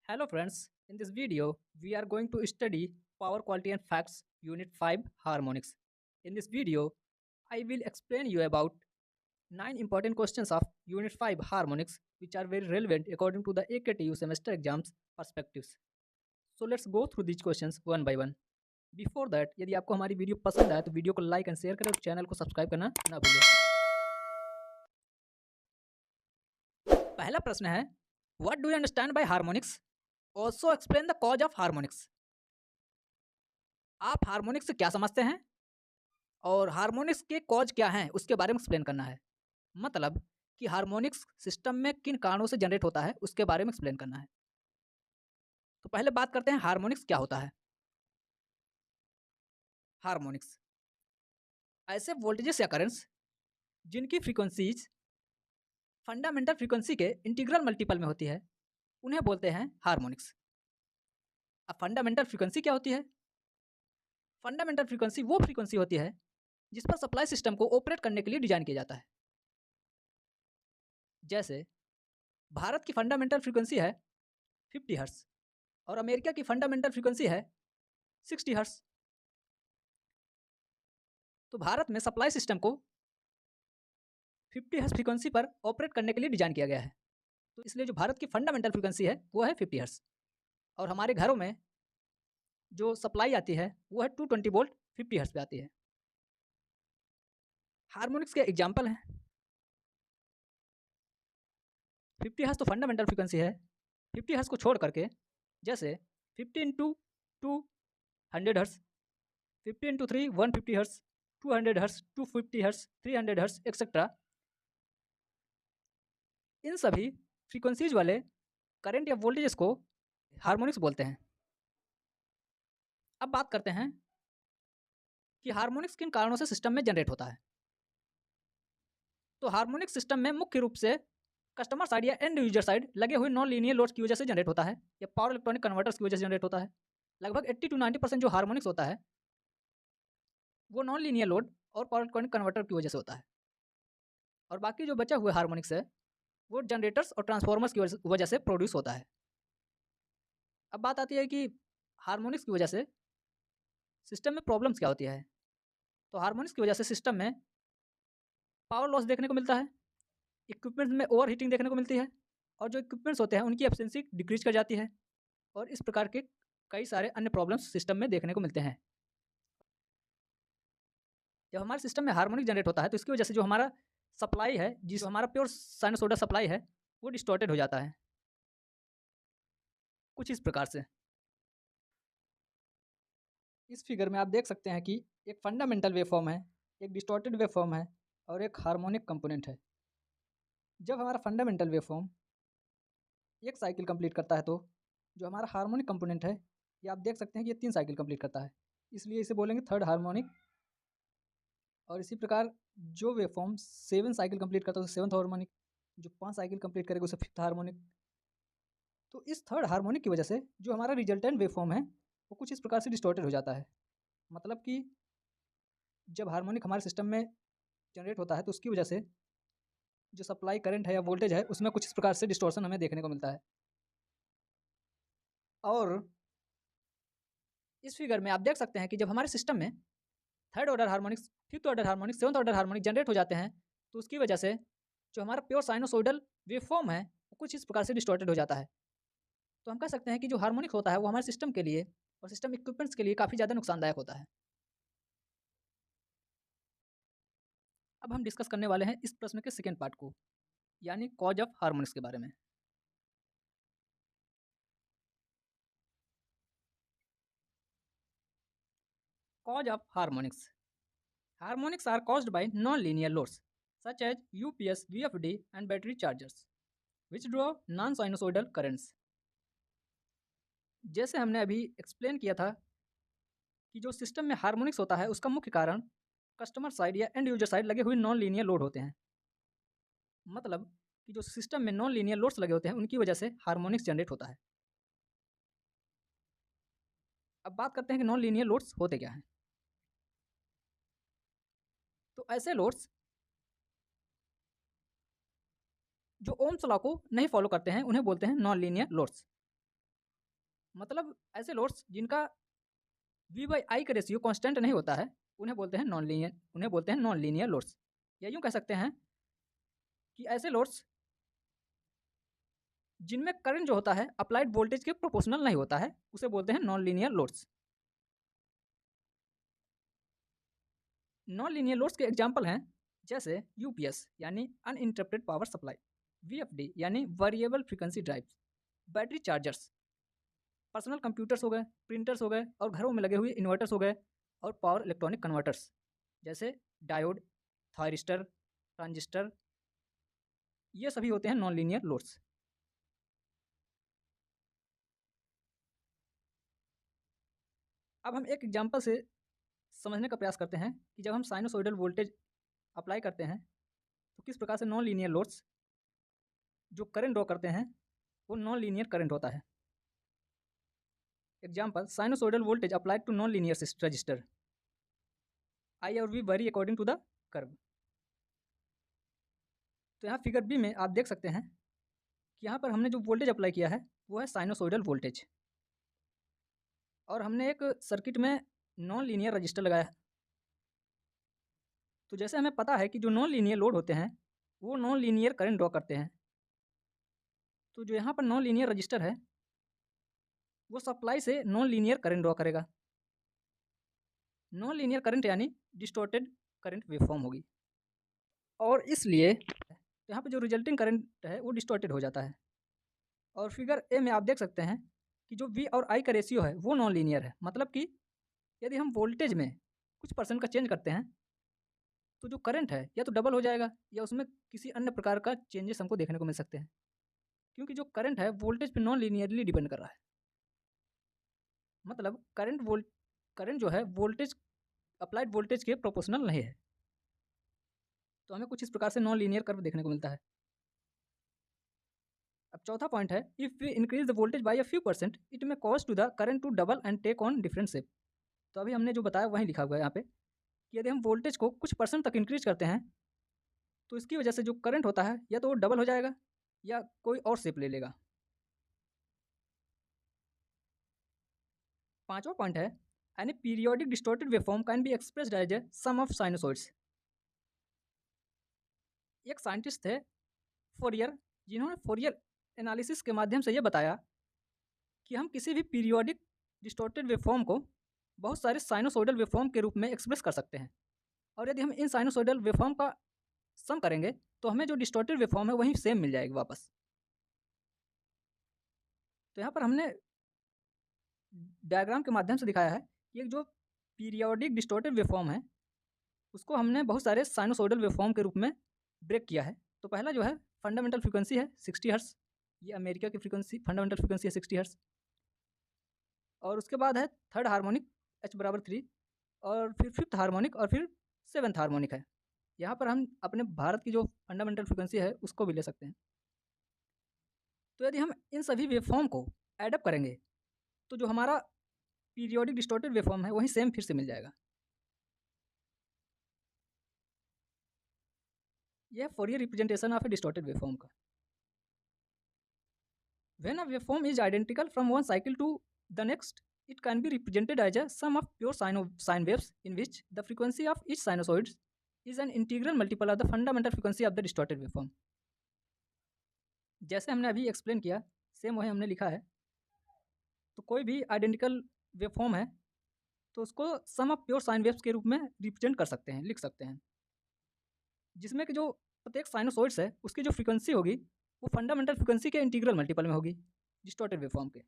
Hello friends, in this video we are going to study Power Quality and Facts Unit 5 Harmonics. In this video I will explain you about 9 important questions of Unit 5 Harmonics which are very relevant according to the AKTU semester exams perspectives. So let's go through these questions one by one. Before that यदि आपको हमारी video पसंद आए तो video को like and share करें और channel को सब्सक्राइब करना ना भूलें। पहला प्रश्न है what do you understand bye harmonics? Also explain the cause of harmonics. आप हार्मोनिक्स से क्या समझते हैं और हार्मोनिक्स के कॉज क्या हैं उसके बारे में एक्सप्लेन करना है। मतलब कि हार्मोनिक्स सिस्टम में किन कारणों से जनरेट होता है उसके बारे में एक्सप्लेन करना है। तो पहले बात करते हैं हार्मोनिक्स क्या होता है। हार्मोनिक्स ऐसे वोल्टेजेस या करंट्स जिनकी फ्रीक्वेंसीज फंडामेंटल फ्रीक्वेंसी के इंटीग्रल मल्टीपल में होती है उन्हें बोलते हैं हार्मोनिक्स। अब फंडामेंटल फ्रीक्वेंसी क्या होती है? फंडामेंटल फ्रीक्वेंसी वो फ्रीक्वेंसी होती है जिस पर सप्लाई सिस्टम को ऑपरेट करने के लिए डिजाइन किया जाता है। जैसे भारत की फंडामेंटल फ्रीक्वेंसी है 50 हर्ट्ज और अमेरिका की फंडामेंटल फ्रीक्वेंसी है 60 हर्ट्ज। तो भारत में सप्लाई सिस्टम को 50 हर्ट्ज फ्रीक्वेंसी पर ऑपरेट करने के लिए डिजाइन किया गया है। तो इसलिए जो भारत की फंडामेंटल फ्रीक्वेंसी है वो है 50 हर्ट्ज और हमारे घरों में जो सप्लाई आती है वो है 220 वोल्ट 50 हर्ट्ज पे आती है। हार्मोनिक्स के एग्जाम्पल हैं 50 हर्ट्ज तो फंडामेंटल फ्रीक्वेंसी है। 50 हर्ट्ज को छोड़ करके जैसे 50 into 2 100 hertz, 50 into 3 150 hertz, 200 hertz 250 hertz 300 hertz etcetera. इन सभी फ्रीक्वेंसीज वाले करंट या वोल्टेजेस को हार्मोनिक्स बोलते हैं। अब बात करते हैं कि हार्मोनिक्स किन कारणों से सिस्टम में जनरेट होता है। तो हार्मोनिक सिस्टम में मुख्य रूप से कस्टमर साइड या एंड यूजर साइड लगे हुए नॉन लीनियर लोड्स की वजह से जनरेट होता है या पावर इलेक्ट्रॉनिक कन्वर्टर्स की वजह से जनरेट होता है। लगभग 80 to 90% जो हार्मोनिक्स होता है वो नॉन लीनियर लोड और पावर इलेक्ट्रॉनिक कन्वर्टर की वजह से होता है और बाकी जो बचा हुआ हार्मोनिक्स है वो जनरेटर्स और ट्रांसफार्मर्स की वजह से प्रोड्यूस होता है। अब बात आती है कि हार्मोनिक्स की वजह से सिस्टम में प्रॉब्लम्स क्या होती है। तो हार्मोनिक्स की वजह से सिस्टम में पावर लॉस देखने को मिलता है, इक्विपमेंट्स में ओवर हीटिंग देखने को मिलती है और जो इक्विपमेंट्स होते हैं उनकी एफिशिएंसी डिक्रीज कर जाती है और इस प्रकार के कई सारे अन्य प्रॉब्लम्स सिस्टम में देखने को मिलते हैं। जब हमारे सिस्टम में हार्मोनिक जनरेट होता है तो इसकी वजह से जो हमारा सप्लाई है, जिस हमारा प्योर साइनसोइडल सप्लाई है वो डिस्टॉर्टेड हो जाता है कुछ इस प्रकार से। इस फिगर में आप देख सकते हैं कि एक फंडामेंटल वेवफॉर्म है, एक डिस्टॉर्टेड वेवफॉर्म है और एक हार्मोनिक कंपोनेंट है। जब हमारा फंडामेंटल वेवफॉर्म एक साइकिल कंप्लीट करता है तो जो हमारा हार्मोनिक कंपोनेंट है ये आप देख सकते हैं कि ये 3 साइकिल कंप्लीट करता है, इसलिए इसे बोलेंगे थर्ड हार्मोनिक। और इसी प्रकार जो वेवफॉर्म 7 साइकिल कंप्लीट करता है तो सेवंथ हार्मोनिक, जो 5 साइकिल कंप्लीट करेगा उसे फिफ्थ हार्मोनिक। तो इस थर्ड हार्मोनिक की वजह से जो हमारा रिजल्टेंट वेवफॉर्म है वो कुछ इस प्रकार से डिस्टॉर्टेड हो जाता है। मतलब कि जब हार्मोनिक हमारे सिस्टम में जनरेट होता है तो उसकी वजह से जो सप्लाई करंट है या वोल्टेज है उसमें कुछ इस प्रकार से डिस्टॉर्शन हमें देखने को मिलता है। और इस फिगर में आप देख सकते हैं कि जब हमारे सिस्टम में third order harmonics, fifth order harmonics, seventh order harmonic generate हो जाते हैं तो उसकी वजह से जो हमारा प्योर साइनोसोइडल वेवफॉर्म है वो कुछ इस प्रकार से डिस्टॉर्टेड हो जाता है। तो हम कह सकते हैं कि जो हार्मोनिक होता है वो हमारे सिस्टम के लिए और सिस्टम इक्विपमेंट्स के लिए काफ़ी ज़्यादा नुकसानदायक होता है। अब हम डिस्कस करने वाले हैं इस प्रश्न के सेकेंड पार्ट को, यानी कॉज ऑफ हार्मोनिक्स के बारे में। Cause of harmonics. Harmonics are caused by non linear loads such as UPS, VFD and battery chargers which draw non-sinusoidal currents। जैसे हमने अभी एक्सप्लेन किया था कि जो सिस्टम में हार्मोनिक्स होता है उसका मुख्य कारण कस्टमर साइड या एंड यूजर साइड लगे हुए नॉन लीनियर लोड होते हैं। मतलब कि जो सिस्टम में नॉन लीनियर लोड्स लगे होते हैं उनकी वजह से हार्मोनिक्स जनरेट होता है। अब बात करते हैं कि नॉन लीनियर लोड्स होते क्या हैं। तो ऐसे लोड्स जो ओम्स लॉ को नहीं फॉलो करते हैं उन्हें बोलते हैं नॉन लीनियर लोड्स। मतलब ऐसे लोड्स जिनका V/I का रेशियो कांस्टेंट नहीं होता है, उन्हें बोलते हैं नॉन लीनियर लोड्स। या यूँ कह सकते हैं कि ऐसे लोड्स जिनमें करंट जो होता है अप्लाइड वोल्टेज के प्रोपोर्शनल नहीं होता है, उसे बोलते हैं non linear loads. Non linear loads के एग्जाम्पल हैं जैसे यूपीएस यानी अनइंटरप्टेड पावर सप्लाई, वीएफडी यानी variable frequency drives, battery chargers, personal computers हो गए, प्रिंटर्स हो गए और घरों में लगे हुए इन्वर्टर्स हो गए, और पावर इलेक्ट्रॉनिक कन्वर्टर्स जैसे डायोड, थायरिस्टर, ट्रांजिस्टर, ये सभी होते हैं नॉन लीनियर लोड्स। अब हम एक एग्जाम्पल से समझने का प्रयास करते हैं कि जब हम साइनोसॉइडल वोल्टेज अप्लाई करते हैं तो किस प्रकार से नॉन लीनियर लोड्स जो करंट ड्रॉ करते हैं वो नॉन लीनियर करंट होता है। Example, sinusoidal voltage applied to non linear resistor, I और V vary according to the curve. तो यहाँ फिगर बी में आप देख सकते हैं कि यहाँ पर हमने जो वोल्टेज अप्लाई किया है वो है साइनोसॉइडल वोल्टेज, और हमने एक सर्किट में नॉन लीनियर रजिस्टर लगाया है। तो जैसे हमें पता है कि जो नॉन लीनियर लोड होते हैं वो नॉन लीनियर करंट ड्रॉ करते हैं, तो जो यहाँ पर नॉन लीनियर रजिस्टर है वो सप्लाई से नॉन लीनियर करंट ड्रॉ करेगा। नॉन लीनियर करंट यानी डिस्टॉर्टेड करंट वेवफॉर्म होगी, और इसलिए यहाँ पर जो रिजल्टिंग करंट है वो डिस्टॉर्टेड हो जाता है। और फिगर ए में आप देख सकते हैं कि जो वी और आई का रेशियो है वो नॉन लीनियर है, मतलब कि यदि हम वोल्टेज में कुछ परसेंट का चेंज करते हैं तो जो करंट है या तो डबल हो जाएगा या उसमें किसी अन्य प्रकार का चेंजेस हमको देखने को मिल सकते हैं, क्योंकि जो करंट है वोल्टेज पे नॉन लीनियरली डिपेंड कर रहा है। मतलब करंट जो है वोल्टेज अप्लाइड वोल्टेज के प्रोपोर्शनल नहीं है। तो हमें कुछ इस प्रकार से नॉन लीनियर कर्व देखने को मिलता है। अब चौथा पॉइंट है, if we increase the voltage by a few percent it may cause to the current to double and take on different shape. तो अभी हमने जो बताया वहीं लिखा हुआ है यहाँ पे कि यदि हम वोल्टेज को कुछ परसेंट तक इंक्रीज करते हैं तो इसकी वजह से जो करंट होता है या तो वो डबल हो जाएगा या कोई और शेप ले लेगा। पांचवा पॉइंट है, any periodic distorted waveform can be expressed as a sum of sinusoids. एक साइंटिस्ट थे फोरियर, जिन्होंने फोरियर एनालिसिस के माध्यम से ये बताया कि हम किसी भी पीरियोडिक डिस्टॉर्टेड वेवफॉर्म को बहुत सारे साइनोसॉइडल वेवफॉर्म के रूप में एक्सप्रेस कर सकते हैं, और यदि हम इन साइनोसॉइडल वेवफॉर्म का सम करेंगे तो हमें जो डिस्टॉर्टेड वेवफॉर्म है वही सेम मिल जाएगी वापस। तो यहाँ पर हमने डायग्राम के माध्यम से दिखाया है कि एक जो पीरियोडिक डिस्टॉर्टेड वेवफॉर्म है उसको हमने बहुत सारे साइनोसॉइडल वेवफॉर्म के रूप में ब्रेक किया है। तो पहला जो है फंडामेंटल फ्रीक्वेंसी है 60 हर्ट्ज, ये अमेरिका की फ्रीक्वेंसी फंडामेंटल फ्रीक्वेंसी है 60 हर्ट्ज। और उसके बाद है थर्ड हार्मोनिक H=3, और फिर फिफ्थ हार्मोनिक, और फिर सेवन्थ हार्मोनिक है। यहाँ पर हम अपने भारत की जो फंडामेंटल फ्रीक्वेंसी है उसको भी ले सकते हैं। तो यदि हम इन सभी वेवफॉर्म को एडअप करेंगे तो जो हमारा पीरियोडिक डिस्टॉर्टेड वेवफॉर्म है वही सेम फिर से मिल जाएगा। यह Fourier representation of A distorted waveform का। When a waveform is identical from one cycle to the next, it can be represented as a sum of pure sine waves in which the frequency of each sinusoid is an integral multiple of the fundamental frequency of the distorted waveform. जैसे हमने अभी explain किया same वही हमने लिखा है। तो कोई भी आइडेंटिकल वेवफॉर्म है तो उसको सम ऑफ प्योर साइन वेव्स के रूप में रिप्रेजेंट कर सकते हैं, लिख सकते हैं, जिसमें कि जो प्रत्येक साइनोसॉइड्स है उसकी जो फ्रीक्वेंसी होगी वो फंडामेंटल फ्रीक्वेंसी के इंटीग्रल मल्टीपल में होगी डिस्टॉर्टेड वेवफॉर्म के।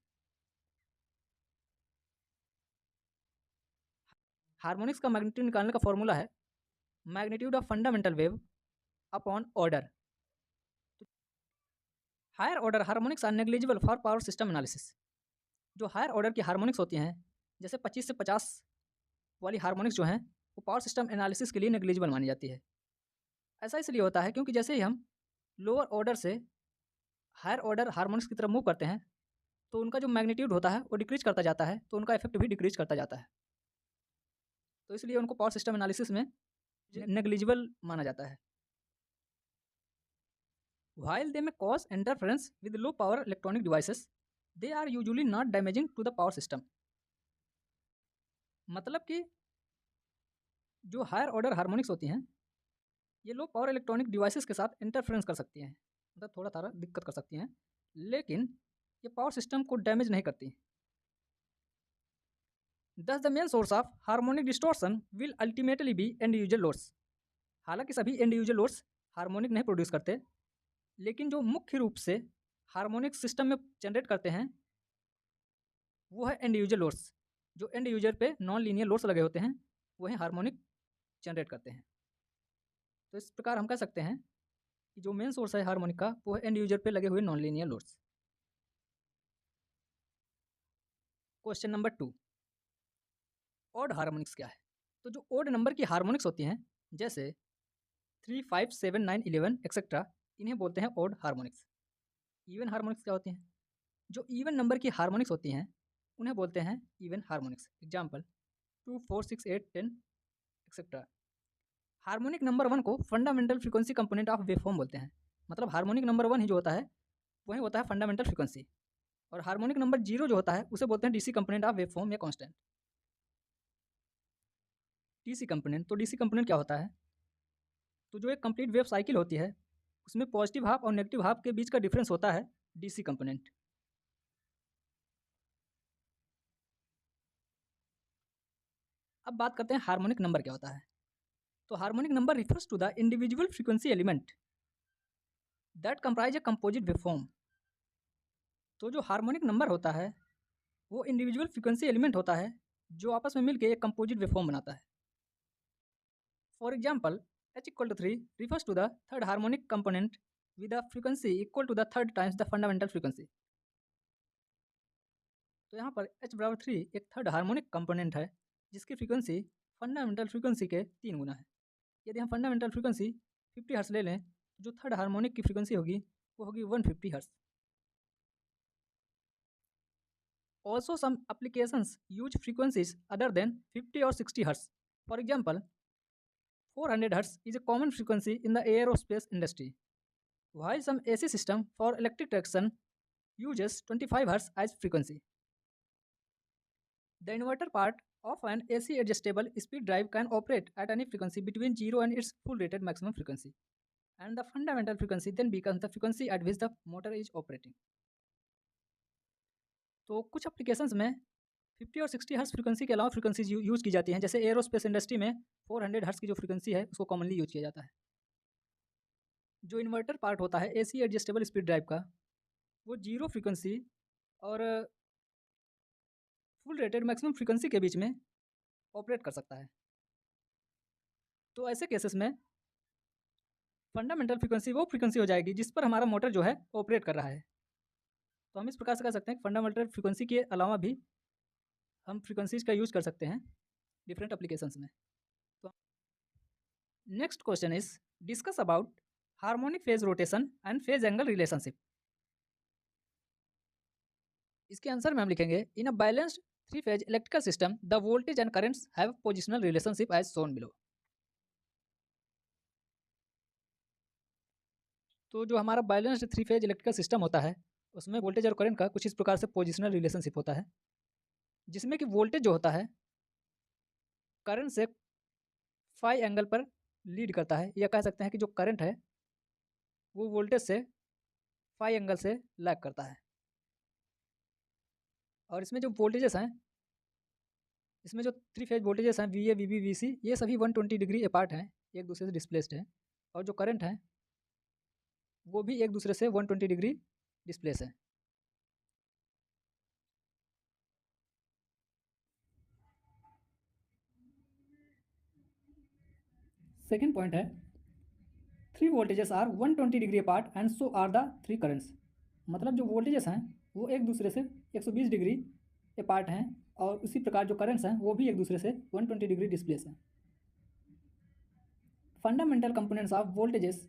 हार्मोनिक्स का मैग्नीट्यूड निकालने का फॉर्मूला है magnitude of fundamental wave upon order. Higher order harmonics are negligible for power system analysis. जो हायर ऑर्डर की हार्मोनिक्स होती हैं जैसे 25 से 50 वाली हार्मोनिक्स जो हैं वो पावर सिस्टम एनालिसिस के लिए नेग्लिजिबल मानी जाती है। ऐसा इसलिए होता है क्योंकि जैसे ही हम लोअर ऑर्डर से हायर ऑर्डर हार्मोनिक्स की तरफ मूव करते हैं तो उनका जो मैग्नीट्यूड होता है वो डिक्रीज करता जाता है, तो उनका इफेक्ट भी डिक्रीज करता जाता है। तो इसलिए उनको पावर सिस्टम एनालिसिस में नेग्लिजिबल माना जाता है। While they may cause interference with low power electronic devices, they are usually not damaging to the power system. मतलब कि जो हायर ऑर्डर हार्मोनिक्स होती हैं ये लो पावर इलेक्ट्रॉनिक डिवाइसेस के साथ इंटरफेरेंस कर सकती हैं, मतलब थोड़ा थोड़ा दिक्कत कर सकती हैं, लेकिन ये पावर सिस्टम को डैमेज नहीं करती। Thus, the main source of harmonic distortion will ultimately be end user loads। हालांकि सभी एंड यूजर लोड्स हार्मोनिक नहीं प्रोड्यूस करते, लेकिन जो मुख्य रूप से हार्मोनिक सिस्टम में जनरेट करते हैं वो है एंड यूजर लोड्स। जो एंड यूजर पे नॉन लीनियर लोड्स लगे होते हैं वही हार्मोनिक जनरेट करते हैं। तो इस प्रकार हम कह सकते हैं कि जो मेन सोर्स है हार्मोनिक का वो है एंड यूजर पे लगे हुए non linear loads. Question number 2, odd harmonics क्या है? तो जो ओड नंबर की हार्मोनिक्स होती हैं जैसे 3, 5, 7, 9, 11 एक्सेट्रा, इन्हें बोलते हैं ओड हार्मोनिक्स। इवन हार्मोनिक्स क्या होती हैं? जो इवन नंबर की हार्मोनिक्स होती हैं उन्हें बोलते हैं even harmonics. Example 2, 4, 6, 8, 10 etcetera. Harmonic number 1 को fundamental frequency component of waveform बोलते हैं। मतलब हार्मोनिक नंबर 1 ही जो होता है वही होता है फंडामेंटल फ्रीक्वेंसी, और हार्मोनिक नंबर 0 जो होता है उसे बोलते हैं डीसी कंपोनेंट ऑफ वेवफॉर्म या कांस्टेंट। डीसी कंपोनेंट, तो डीसी कंपोनेंट क्या होता है? तो जो एक कंप्लीट वेव साइकिल होती है उसमें पॉजिटिव हाफ और नेगेटिव हाफ के बीच का डिफरेंस होता है डीसी कंपोनेंट। अब बात करते हैं हार्मोनिक नंबर क्या होता है। तो harmonic number refers to the individual frequency element that comprise a composite waveform. तो जो हार्मोनिक नंबर होता है वो इंडिविजुअल फ्रीक्वेंसी एलिमेंट होता है जो आपस में मिलकर एक कंपोजिट वेवफॉर्म बनाता है। For example h equal to 3 refers to the third harmonic component with a frequency equal to the third times the fundamental frequency। तो यहाँ पर h बराबर 3 एक थर्ड हार्मोनिक कंपोनेंट है जिसकी फ्रीक्वेंसी फंडामेंटल फ्रीक्वेंसी के 3 गुना है। यदि हम फंडामेंटल फ्रीक्वेंसी 50 हर्ट्ज ले लें तो जो थर्ड हार्मोनिक की फ्रीक्वेंसी होगी वो होगी 150 hertz. Also some applications use frequencies other than 50 और 60 hertz. For example 400 Hz is a common frequency in the aerospace industry, while some AC system for electric traction uses 25 Hz as frequency. The inverter part of an AC adjustable speed drive can operate at any frequency between 0 and its full rated maximum frequency, and the fundamental frequency then becomes the frequency at which the motor is operating. तो कुछ applications में 50 और 60 hertz frequency के अलावा frequencies use की जाती हैं। जैसे एरोस्पेस इंडस्ट्री में 400 हर्ट्ज की जो फ्रीक्वेंसी है उसको कॉमनली यूज किया जाता है। जो इन्वर्टर पार्ट होता है एसी एडजस्टेबल स्पीड ड्राइव का वो 0 फ्रीक्वेंसी और फुल रेटेड मैक्सिमम फ्रीक्वेंसी के बीच में ऑपरेट कर सकता है। तो ऐसे केसेस में फंडामेंटल फ्रीक्वेंसी वो फ्रीक्वेंसी हो जाएगी जिस पर हमारा मोटर जो है ऑपरेट कर रहा है। तो हम इस प्रकार से कह सकते हैं कि फंडामेंटल फ्रीक्वेंसी के अलावा भी हम फ्रीक्वेंसीज का यूज़ कर सकते हैं डिफरेंट एप्लीकेशंस में। तो next question is discuss about harmonic phase rotation and phase angle relationship. इसके आंसर में हम लिखेंगे in a balanced 3 phase electrical system the voltage and currents have positional relationship as shown below. तो जो हमारा balanced 3 phase electrical system होता है उसमें वोल्टेज और करंट का कुछ इस प्रकार से पोजिशनल रिलेशनशिप होता है, जिसमें कि वोल्टेज जो होता है करंट से फाई एंगल पर लीड करता है, या कह सकते हैं कि जो करंट है वो वोल्टेज से फाई एंगल से लैग करता है। और इसमें जो वोल्टेजेस हैं, इसमें जो 3 फेज वोल्टेजेस हैं V A V B V C, ये सभी 120 डिग्री अपार्ट हैं, एक दूसरे से डिस्प्लेस्ड हैं। और जो करंट है वो भी एक दूसरे से 120 डिग्री डिस्प्लेस है। सेकेंड पॉइंट है 3 voltages are 120 degree apart and so are the 3 currents. मतलब जो वोल्टेजेस हैं वो एक दूसरे से 120 डिग्री अपार्ट हैं, और उसी प्रकार जो करंट्स हैं वो भी एक दूसरे से 120 डिग्री डिस्प्लेस हैं। Fundamental components of voltages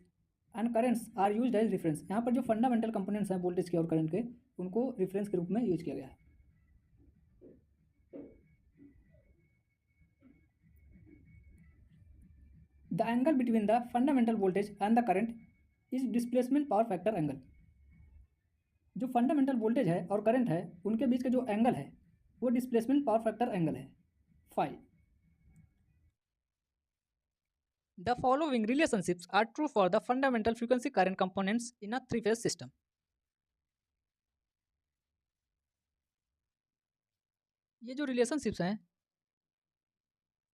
and currents are used as reference. यहाँ पर जो फंडामेंटल कंपोनेंट्स हैं वोल्टेज के और करंट के उनको रेफरेंस के रूप में यूज किया गया है। The angle between the fundamental voltage and the current is displacement power factor angle। जो फंडामेंटल वोल्टेज है और करंट है उनके बीच का जो एंगल है वो डिस्प्लेसमेंट पावर फैक्टर एंगल है phi. The following relationships are true for the fundamental frequency current components in a three-phase system. ये जो रिलेशनशिप्स हैं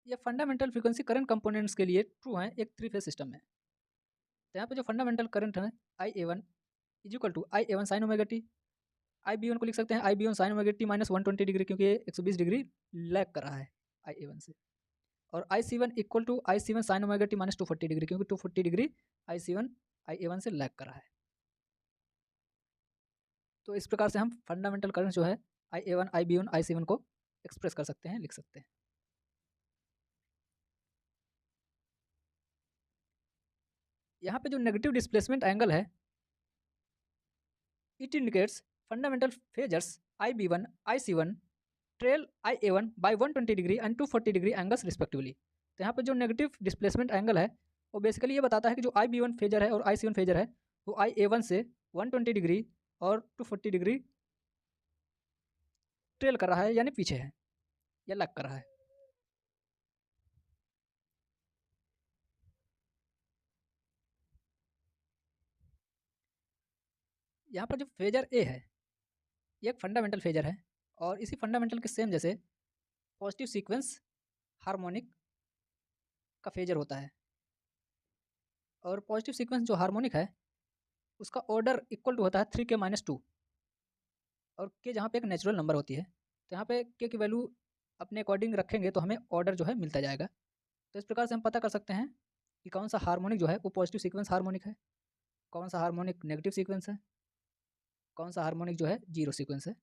ये फंडामेंटल फ्रीक्वेंसी करंट कंपोनेंट्स के लिए ट्रू हैं एक थ्री फेज सिस्टम में। तो यहाँ पे जो फंडामेंटल करंट है I A one is equal to I A one sine omega T. I B one को लिख सकते हैं I B one sine omega T minus 120 degree, क्योंकि ये 120 डिग्री लैग कर रहा है आई ए वन से। और I C one equal to I C one sine omega T minus 240 degree, क्योंकि 240 degree I C one I A one से lag कर रहा है। तो इस प्रकार से हम फंडामेंटल करंट जो है I A one I B one I C one को एक्सप्रेस कर सकते हैं, लिख सकते हैं। यहाँ पे जो नेगेटिव डिस्प्लेसमेंट एंगल है it indicates fundamental phasors I B one I C one trail I A one by 120 degree and 240 degree angles respectively. तो यहाँ पर जो नेगेटिव डिस्प्लेसमेंट एंगल है वो बेसिकली ये बताता है कि जो आई बी वन फेजर है और आई सी वन फेजर है वो आई ए वन से 120 डिग्री और 240 डिग्री ट्रेल कर रहा है, यानी पीछे है या लैग कर रहा है। यहाँ पर जो फेजर ए है ये एक फंडामेंटल फेजर है और इसी फंडामेंटल के सेम जैसे पॉजिटिव सीक्वेंस हार्मोनिक का फेजर होता है। और पॉजिटिव सीक्वेंस जो हार्मोनिक है उसका ऑर्डर इक्वल टू होता है 3k माइनस 2, और के जहाँ पे एक नेचुरल नंबर होती है तो यहाँ पे के की वैल्यू अपने अकॉर्डिंग रखेंगे तो हमें ऑर्डर जो है मिलता जाएगा। तो इस प्रकार से हम पता कर सकते हैं कि कौन सा हार्मोनिक जो है वो पॉजिटिव सीक्वेंस हार्मोनिक है, कौन सा हार्मोनिक नेगेटिव सीक्वेंस है, कौन सा हार्मोनिक जो है जीरो सीक्वेंस है।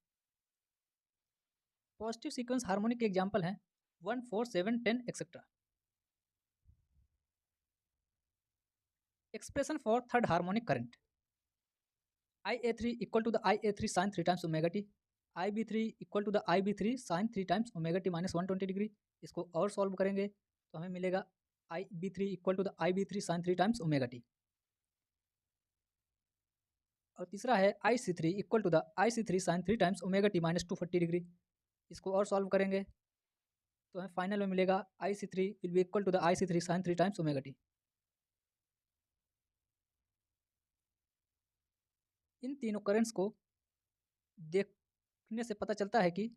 पॉजिटिव सीक्वेंस हार्मोनिक के एग्जाम्पल हैं 1 4 7 10 etcetera. Expression for third harmonic current I A three equal to the I A three sine 3 times omega T, I B three equal to the I B three sine 3 times omega T minus 120 degree. इसको और solve करेंगे तो हमें मिलेगा I B three equal to the I B three sine 3 times omega T. और तीसरा है I C three equal to the I C three sine 3 times omega T minus 240 degree. इसको और सॉल्व करेंगे तो हमें फाइनल में मिलेगा I C three will be equal to the I C three sine 3 times omega T. इन तीनों currents को देखने से पता चलता है कि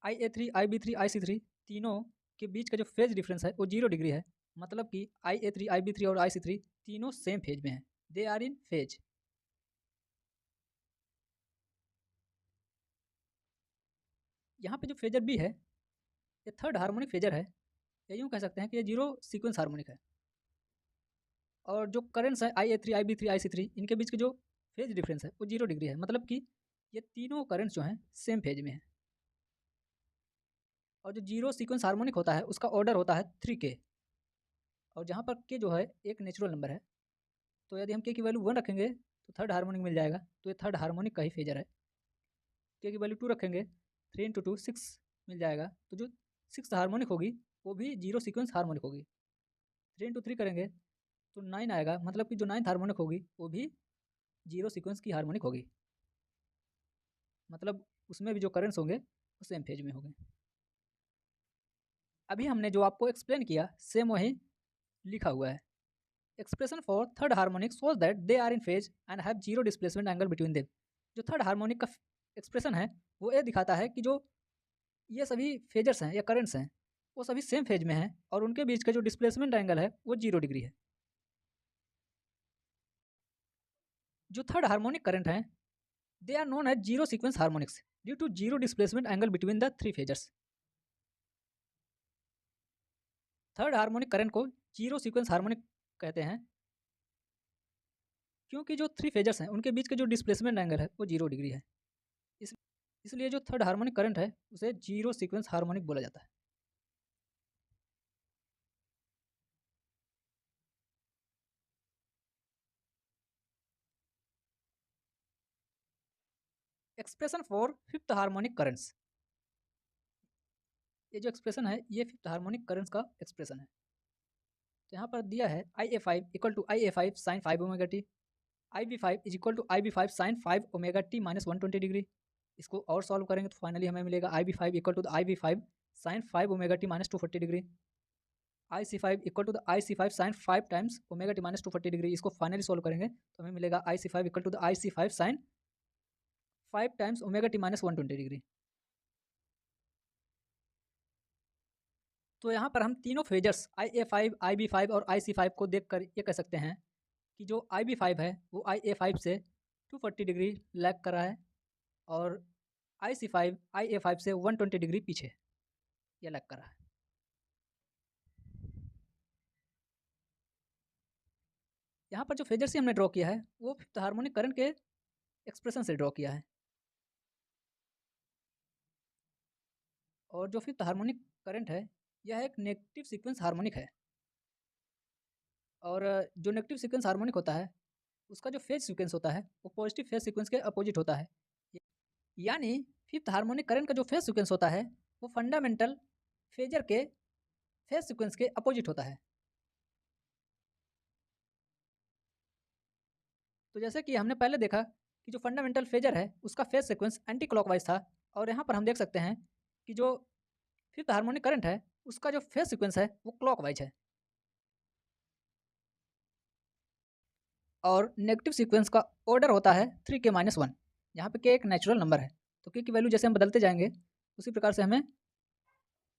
I A three I B three I C three तीनों के बीच का जो फेज डिफरेंस है वो 0 डिग्री है। मतलब कि I A three I B three और आई सी थ्री तीनों सेम फेज में हैं, दे आर इन फेज। यहाँ पे जो फेजर बी है ये थर्ड हार्मोनिक फेजर है, या यूँ कह सकते हैं कि ये जीरो सीक्वेंस हार्मोनिक है। और जो करेंट्स है I A three I B three I C three इनके बीच के जो फेज डिफरेंस है वो 0 डिग्री है। मतलब कि ये तीनों करेंट्स जो हैं सेम फेज में हैं। और जो जीरो सीक्वेंस हार्मोनिक होता है उसका ऑर्डर होता है 3k, और जहाँ पर के जो है एक नेचुरल नंबर है तो यदि हम के की वैल्यू 1 रखेंगे तो थर्ड हार्मोनिक मिल जाएगा, तो ये थर्ड हार्मोनिक का ही फेजर है। के की वैल्यू 2 रखेंगे 3 इंटू 2 6 मिल जाएगा, तो जो सिक्स हार्मोनिक होगी वो भी जीरो सीक्वेंस हार्मोनिक होगी। 3 इंटू 3 करेंगे तो 9 आएगा, मतलब कि जो नाइन्थ हार्मोनिक होगी वो भी जीरो सीक्वेंस की हार्मोनिक होगी। मतलब उसमें भी जो करेंट्स होंगे वो सेम फेज में होंगे। अभी हमने जो आपको एक्सप्लेन किया सेम वही लिखा हुआ है। Expression for third harmonic shows that they are in phase and have zero displacement angle between them. जो थर्ड हार्मोनिक का एक्सप्रेशन है वो ये दिखाता है कि जो ये सभी फेजर्स हैं या करंट्स हैं वो सभी सेम फेज में हैं और उनके बीच का जो डिस्प्लेसमेंट एंगल है वो 0 डिग्री है। जो थर्ड हार्मोनिक करंट हैं they are known as zero sequence harmonics due to zero displacement angle between the three phasors. Third harmonic current को जीरो सीक्वेंस हार्मोनिक कहते हैं क्योंकि जो थ्री फेजर्स हैं उनके बीच का जो डिस्प्लेसमेंट एंगल है वो 0 डिग्री है। इस इसलिए जो थर्ड हार्मोनिक करंट है उसे जीरो सीक्वेंस हार्मोनिक बोला जाता है। Expression for fifth harmonic currents, ये जो एक्सप्रेशन है ये फिफ्थ हार्मोनिक करंट्स का एक्सप्रेशन है। तो यहाँ पर दिया है I A five equal to I A five sine 5 omega T, IB5 is equal to IB5 sine 5 omega T minus 120 degree. इसको और सॉल्व करेंगे तो फाइनली हमें मिलेगा IB5 equal to IB5 sine 5 omega T minus 240 degree. IC5 equal to the IC5 sine 5 times omega T minus 240 degree. इसको finally solve करेंगे तो हमें मिलेगा IC5 equal to the IC5 sine 5 times omega T minus 120 degree. तो यहाँ पर हम तीनों फेजर्स IA5, IB5 और IC5 को देखकर ये कह सकते हैं कि जो IB5 है वो IA5 से 240 डिग्री लैग कर रहा है और IC5 IA5 से 120 डिग्री पीछे ये लैग कर रहा है। यहाँ पर जो फेजर से हमने ड्रॉ किया है वो फिफ्थ हार्मोनिक करंट के एक्सप्रेशन से ड्रॉ किया है और जो फिफ्थ हार्मोनिक करंट है यह एक नेगेटिव सीक्वेंस हार्मोनिक है और जो नेगेटिव सीक्वेंस हार्मोनिक होता है उसका जो फेज सीक्वेंस होता है वो पॉजिटिव फेज सीक्वेंस के अपोजिट होता है। यानी फिफ्थ हार्मोनिक करंट का जो फेज सीक्वेंस होता है वो फंडामेंटल फेजर के फेज सीक्वेंस के अपोजिट होता है। तो जैसे कि हमने पहले देखा कि जो फंडामेंटल फेजर है उसका फेज सीक्वेंस एंटी क्लॉकवाइज था और यहाँ पर हम देख सकते हैं कि जो फिफ्थ हार्मोनिक करंट है उसका जो फेज सीक्वेंस है वो क्लॉकवाइज है और नेगेटिव सीक्वेंस का ऑर्डर होता है 3k-1। यहाँ पे k एक नेचुरल नंबर है तो k की वैल्यू जैसे हम बदलते जाएंगे उसी प्रकार से हमें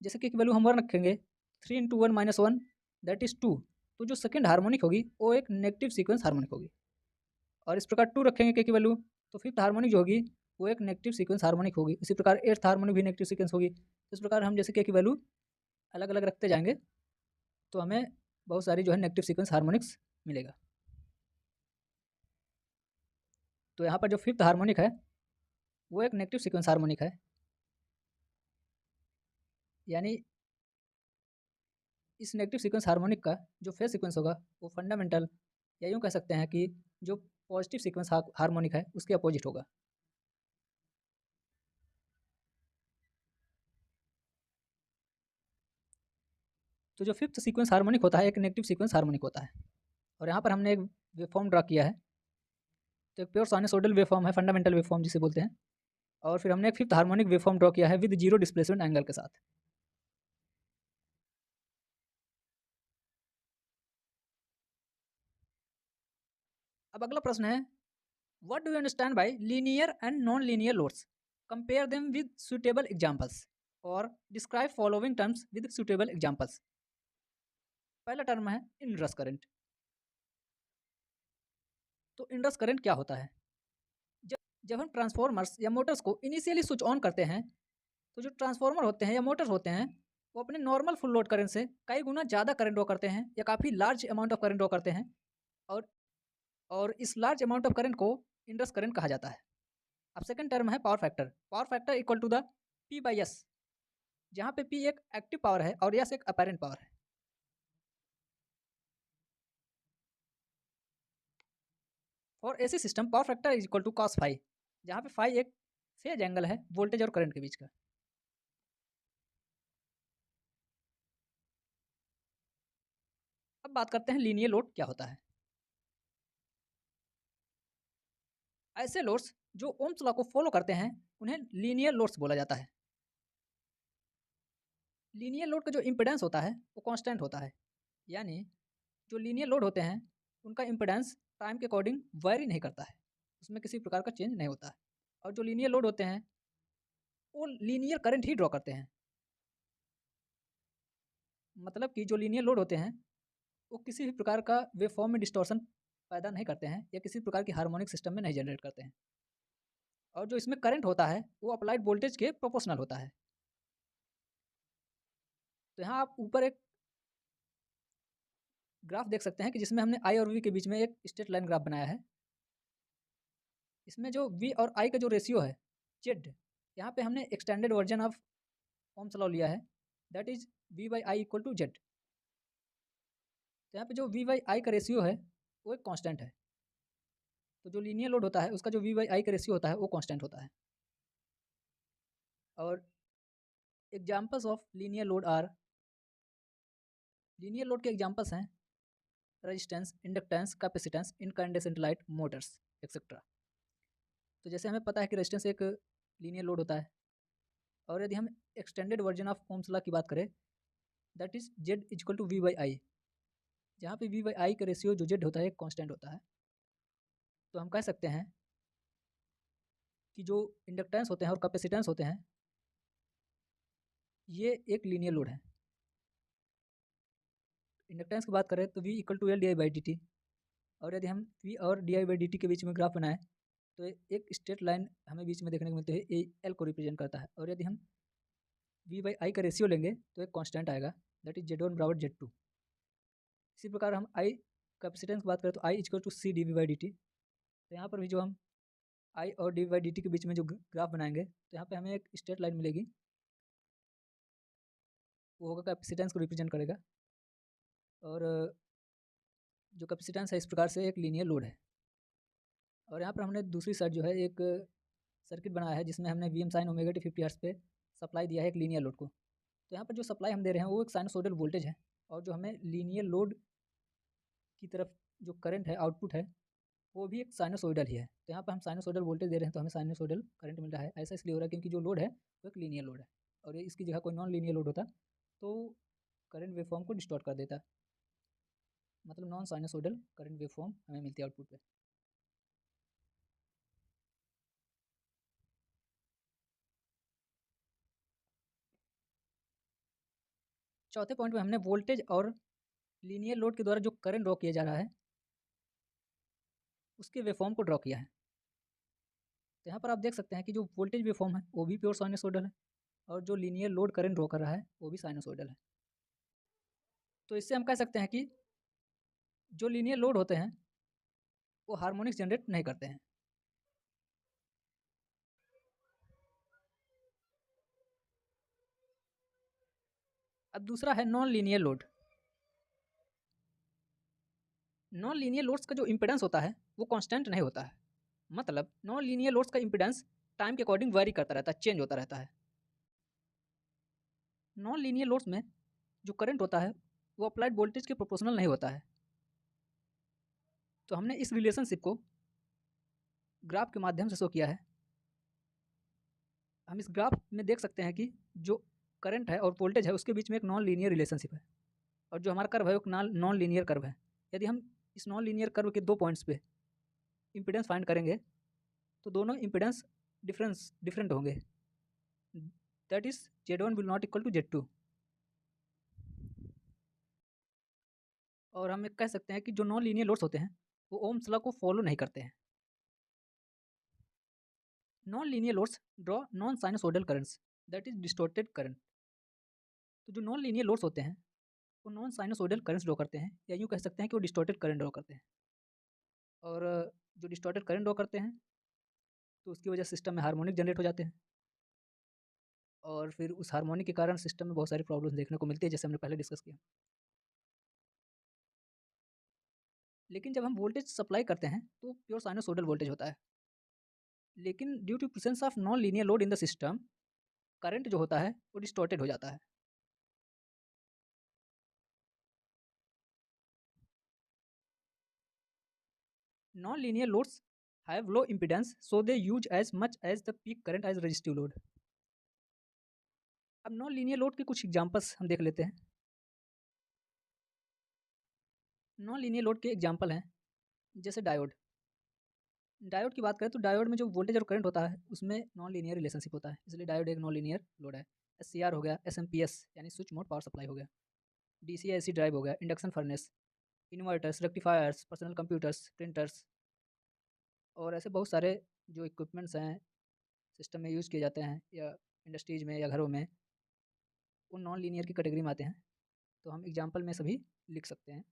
जैसे k की वैल्यू हम 1 रखेंगे 3 इंटू 1 माइनस 1 दैट इज़ 2। तो जो सेकेंड हार्मोनिक होगी वो एक नेगेटिव सीक्वेंस हार्मोनिक होगी और इस प्रकार 2 रखेंगे k की वैल्यू तो फिफ्थ हार्मोनिक जो होगी वो एक नेगेटिव सीक्वेंस हार्मोनिक होगी। इसी प्रकार एट्थ हार्मोनिक भी नेगेटिव सीक्वेंस होगी। इस प्रकार हम जैसे k की वैल्यू अलग अलग रखते जाएंगे तो हमें बहुत सारी जो है नेगेटिव सीक्वेंस हार्मोनिक्स मिलेगा। तो यहाँ पर जो फिफ्थ हार्मोनिक है वो एक नेगेटिव सीक्वेंस हार्मोनिक है यानी इस नेगेटिव सीक्वेंस हार्मोनिक का जो फेज सीक्वेंस होगा वो फंडामेंटल या यूँ कह सकते हैं कि जो पॉजिटिव सीक्वेंस हार्मोनिक है उसके अपोजिट होगा। तो जो फिफ्थ सीक्वेंस हार्मोनिक होता है एक नेगेटिव सीक्वेंस हार्मोनिक होता है और यहाँ पर हमने एक वेवफॉर्म ड्रा किया है। तो एक प्योर साइनसोइडल वेवफॉर्म है फंडामेंटल वेवफॉर्म जिसे बोलते हैं और फिर हमने एक फिफ्थ हार्मोनिक वेवफॉर्म ड्रा किया है विद जीरो डिस्प्लेसमेंट एंगल के साथ। अब अगला प्रश्न है what do you understand by linear and non linear loads, compare them with suitable examples और describe following terms with suitable examples. पहला टर्म है इनरस करंट। तो इनरस करंट क्या होता है? जब जब हम ट्रांसफॉर्मर्स या मोटर्स को इनिशियली स्विच ऑन करते हैं तो जो ट्रांसफॉर्मर होते हैं या मोटर्स होते हैं वो अपने नॉर्मल फुल लोड करंट से कई गुना ज़्यादा करंट ड्रॉ करते हैं या काफ़ी large amount of current draw करते हैं और और इस लार्ज अमाउंट ऑफ करंट को इंडस करंट कहा जाता है। अब सेकंड टर्म है power factor. Power factor equal to the P by S, जहाँ पे पी एक एक्टिव पावर है और एस एक अपेरेंट पावर है। और AC system power factor is equal to cos phi, जहाँ पे फाई एक फेज एंगल है वोल्टेज और करंट के बीच का। अब बात करते हैं लीनियर लोड क्या होता है। ऐसे लोड्स जो ओम्स लॉ को फॉलो करते हैं उन्हें लीनियर लोड्स बोला जाता है। लीनियर लोड का जो इम्पिडेंस होता है वो कांस्टेंट होता है, यानी जो लीनियर लोड होते हैं उनका इम्पिडेंस टाइम के अकॉर्डिंग वेरी नहीं करता है, उसमें किसी प्रकार का चेंज नहीं होता है। और जो लीनियर लोड होते हैं वो लीनियर करंट ही ड्रॉ करते हैं। मतलब कि जो लीनियर लोड होते हैं वो किसी भी प्रकार का वेव फॉर्म में डिस्टॉर्शन पैदा नहीं करते हैं या किसी प्रकार की हार्मोनिक सिस्टम में नहीं जनरेट करते हैं। और जो इसमें करंट होता है वो अप्लाइड वोल्टेज के प्रोपोर्शनल होता है। तो यहाँ आप ऊपर एक ग्राफ देख सकते हैं कि जिसमें हमने आई और वी के बीच में एक स्ट्रेट लाइन ग्राफ बनाया है। इसमें जो वी और आई का जो रेशियो है जेड, यहाँ पे हमने extended version of Ohm's law लिया है, that is V by I equal to Z. तो यहाँ पे जो वी बाई आई का रेशियो है वो एक कांस्टेंट है। तो जो लीनियर लोड होता है उसका जो वी बाई आई का रेशियो होता है वो कांस्टेंट होता है। और examples of linear load are, linear load के एग्जांपल्स हैं resistance, inductance, capacitance, incandescent light, motors etcetera. तो जैसे हमें पता है कि रेजिस्टेंस एक लीनियर लोड होता है, और यदि हम extended version of Ohm's law की बात करें, that is Z equal to V by I, जहाँ पे वी बाई आई का रेशियो जो जेड होता है एक कॉन्स्टेंट होता है। तो हम कह सकते हैं कि जो इंडक्टेंस होते हैं और कैपेसिटेंस होते हैं ये एक लीनियर लोड है। इंडक्टेंस की बात करें तो V equal to L D I by D T, और यदि हम वी और D I by D T के बीच में ग्राफ बनाएं तो एक स्ट्रेट लाइन हमें बीच में देखने को मिलती है, ए एल को रिप्रेजेंट करता है। और यदि हम वी बाई आई का रेशियो लेंगे तो एक कांस्टेंट आएगा, दैट इज जेड वन बराबर जेड टू। इसी प्रकार हम आई कैपेसिटेंस की बात करें तो I equal to C D V by D T. तो यहाँ पर भी जो हम आई और D V by D T के बीच में जो ग्राफ बनाएंगे तो यहाँ पे हमें एक स्ट्रेट लाइन मिलेगी, वो होगा कैपेसिटेंस को रिप्रेजेंट करेगा। और जो कैपेसिटेंस है इस प्रकार से एक लीनियर लोड है। और यहाँ पर हमने दूसरी साइड जो है एक सर्किट बनाया है जिसमें हमने V M sine omega T 50 hertz पे सप्लाई दिया है एक लीनियर लोड को। तो यहाँ पर जो सप्लाई हम दे रहे हैं वो एक साइनसोइडल वोल्टेज है, और जो हमें लीनियर लोड की तरफ जो करंट है आउटपुट है वो भी एक साइनसोइडल ही है। तो यहाँ पर हम साइनसोइडल वोल्टेज दे रहे हैं तो हमें साइनसोइडल करंट मिल रहा है। ऐसा इसलिए हो रहा है क्योंकि जो लोड है वो एक लीनियर लोड है, और ये इसकी जगह कोई नॉन लीनियर लोड होता तो करंट वेवफॉर्म को डिस्टॉर्ट कर देता, मतलब नॉन साइनसोइडल करंट वेवफॉर्म हमें मिलती है आउटपुट पे। चौथे पॉइंट में हमने वोल्टेज और लीनियर लोड के द्वारा जो करंट ड्रॉ किया जा रहा है उसके वेवफॉर्म को ड्रॉ किया है। तो यहाँ पर आप देख सकते हैं कि जो वोल्टेज वेवफॉर्म है वो भी प्योर साइनसोइडल है, और जो लीनियर लोड करंट ड्रॉ कर रहा है वो भी साइनसोइडल है। तो इससे हम कह सकते हैं कि जो लीनियर लोड होते हैं वो हार्मोनिक्स जनरेट नहीं करते हैं। अब दूसरा है non linear load. Non linear loads का जो इम्पिडेंस होता है वो कांस्टेंट नहीं होता है, मतलब नॉन लीनियर लोड्स का इम्पिडेंस टाइम के अकॉर्डिंग वेरी करता रहता है, चेंज होता रहता है। नॉन लीनियर लोड्स में जो करंट होता है वो अप्लाइड वोल्टेज के प्रोपोर्शनल नहीं होता है। तो हमने इस रिलेशनशिप को ग्राफ के माध्यम से शो किया है। हम इस ग्राफ में देख सकते हैं कि जो करंट है और वोल्टेज है उसके बीच में एक नॉन लीनियर रिलेशनशिप है, और जो हमारा कर्व है वो नॉन लीनियर कर्व है। यदि हम इस नॉन लीनियर कर्व के दो पॉइंट्स पे इम्पिडेंस फाइंड करेंगे तो दोनों इम्पिडेंस डिफरेंट होंगे, that is Z1 will not equal to Z2। और हम कह सकते हैं कि जो नॉन लीनियर लोड्स होते हैं वो ओम्स लॉ को फॉलो नहीं करते हैं। Non linear loads draw non sinusoidal currents, that is distorted current. तो जो नॉन लीनियर लोड्स होते हैं वो नॉन साइनसोइडल करंट्स ड्रॉ करते हैं, या यूँ कह सकते हैं कि वो डिस्टॉर्टेड करंट ड्रॉ करते हैं। और जो डिस्टॉर्टेड करंट ड्रॉ करते हैं तो उसकी वजह सिस्टम में हार्मोनिक जनरेट हो जाते हैं, और फिर उस हार्मोनिक के कारण सिस्टम में बहुत सारी प्रॉब्लम्स देखने को मिलती है, जैसे हमने पहले डिस्कस किया। लेकिन जब हम वोल्टेज सप्लाई करते हैं तो प्योर साइनसोइडल वोल्टेज होता है, लेकिन due to presence of non linear load in the system current जो होता है वो डिस्टॉर्टेड हो जाता है। Non linear loads have low impedance so they use as much as the peak current as resistive load। अब नॉन लीनियर लोड के कुछ एग्जांपल्स हम देख लेते हैं। नॉन लीनियर लोड के एग्जांपल हैं जैसे डायोड। डायोड की बात करें तो डायोड में जो वोल्टेज और करंट होता है उसमें नॉन लीनियर रिलेशनशिप होता है, इसलिए डायोड एक नॉन लीनियर लोड है। SCR हो गया, SMPS यानी स्विच मोड पावर सप्लाई हो गया, DC AC ड्राइव हो गया, induction furnace, inverters, rectifiers, personal computers, printers, और ऐसे बहुत सारे जो इक्विपमेंट्स हैं सिस्टम में यूज़ किए जाते हैं या इंडस्ट्रीज में या घरों में, वो नॉन लीनियर की कैटेगरी में आते हैं। तो हम एग्जांपल में सभी लिख सकते हैं।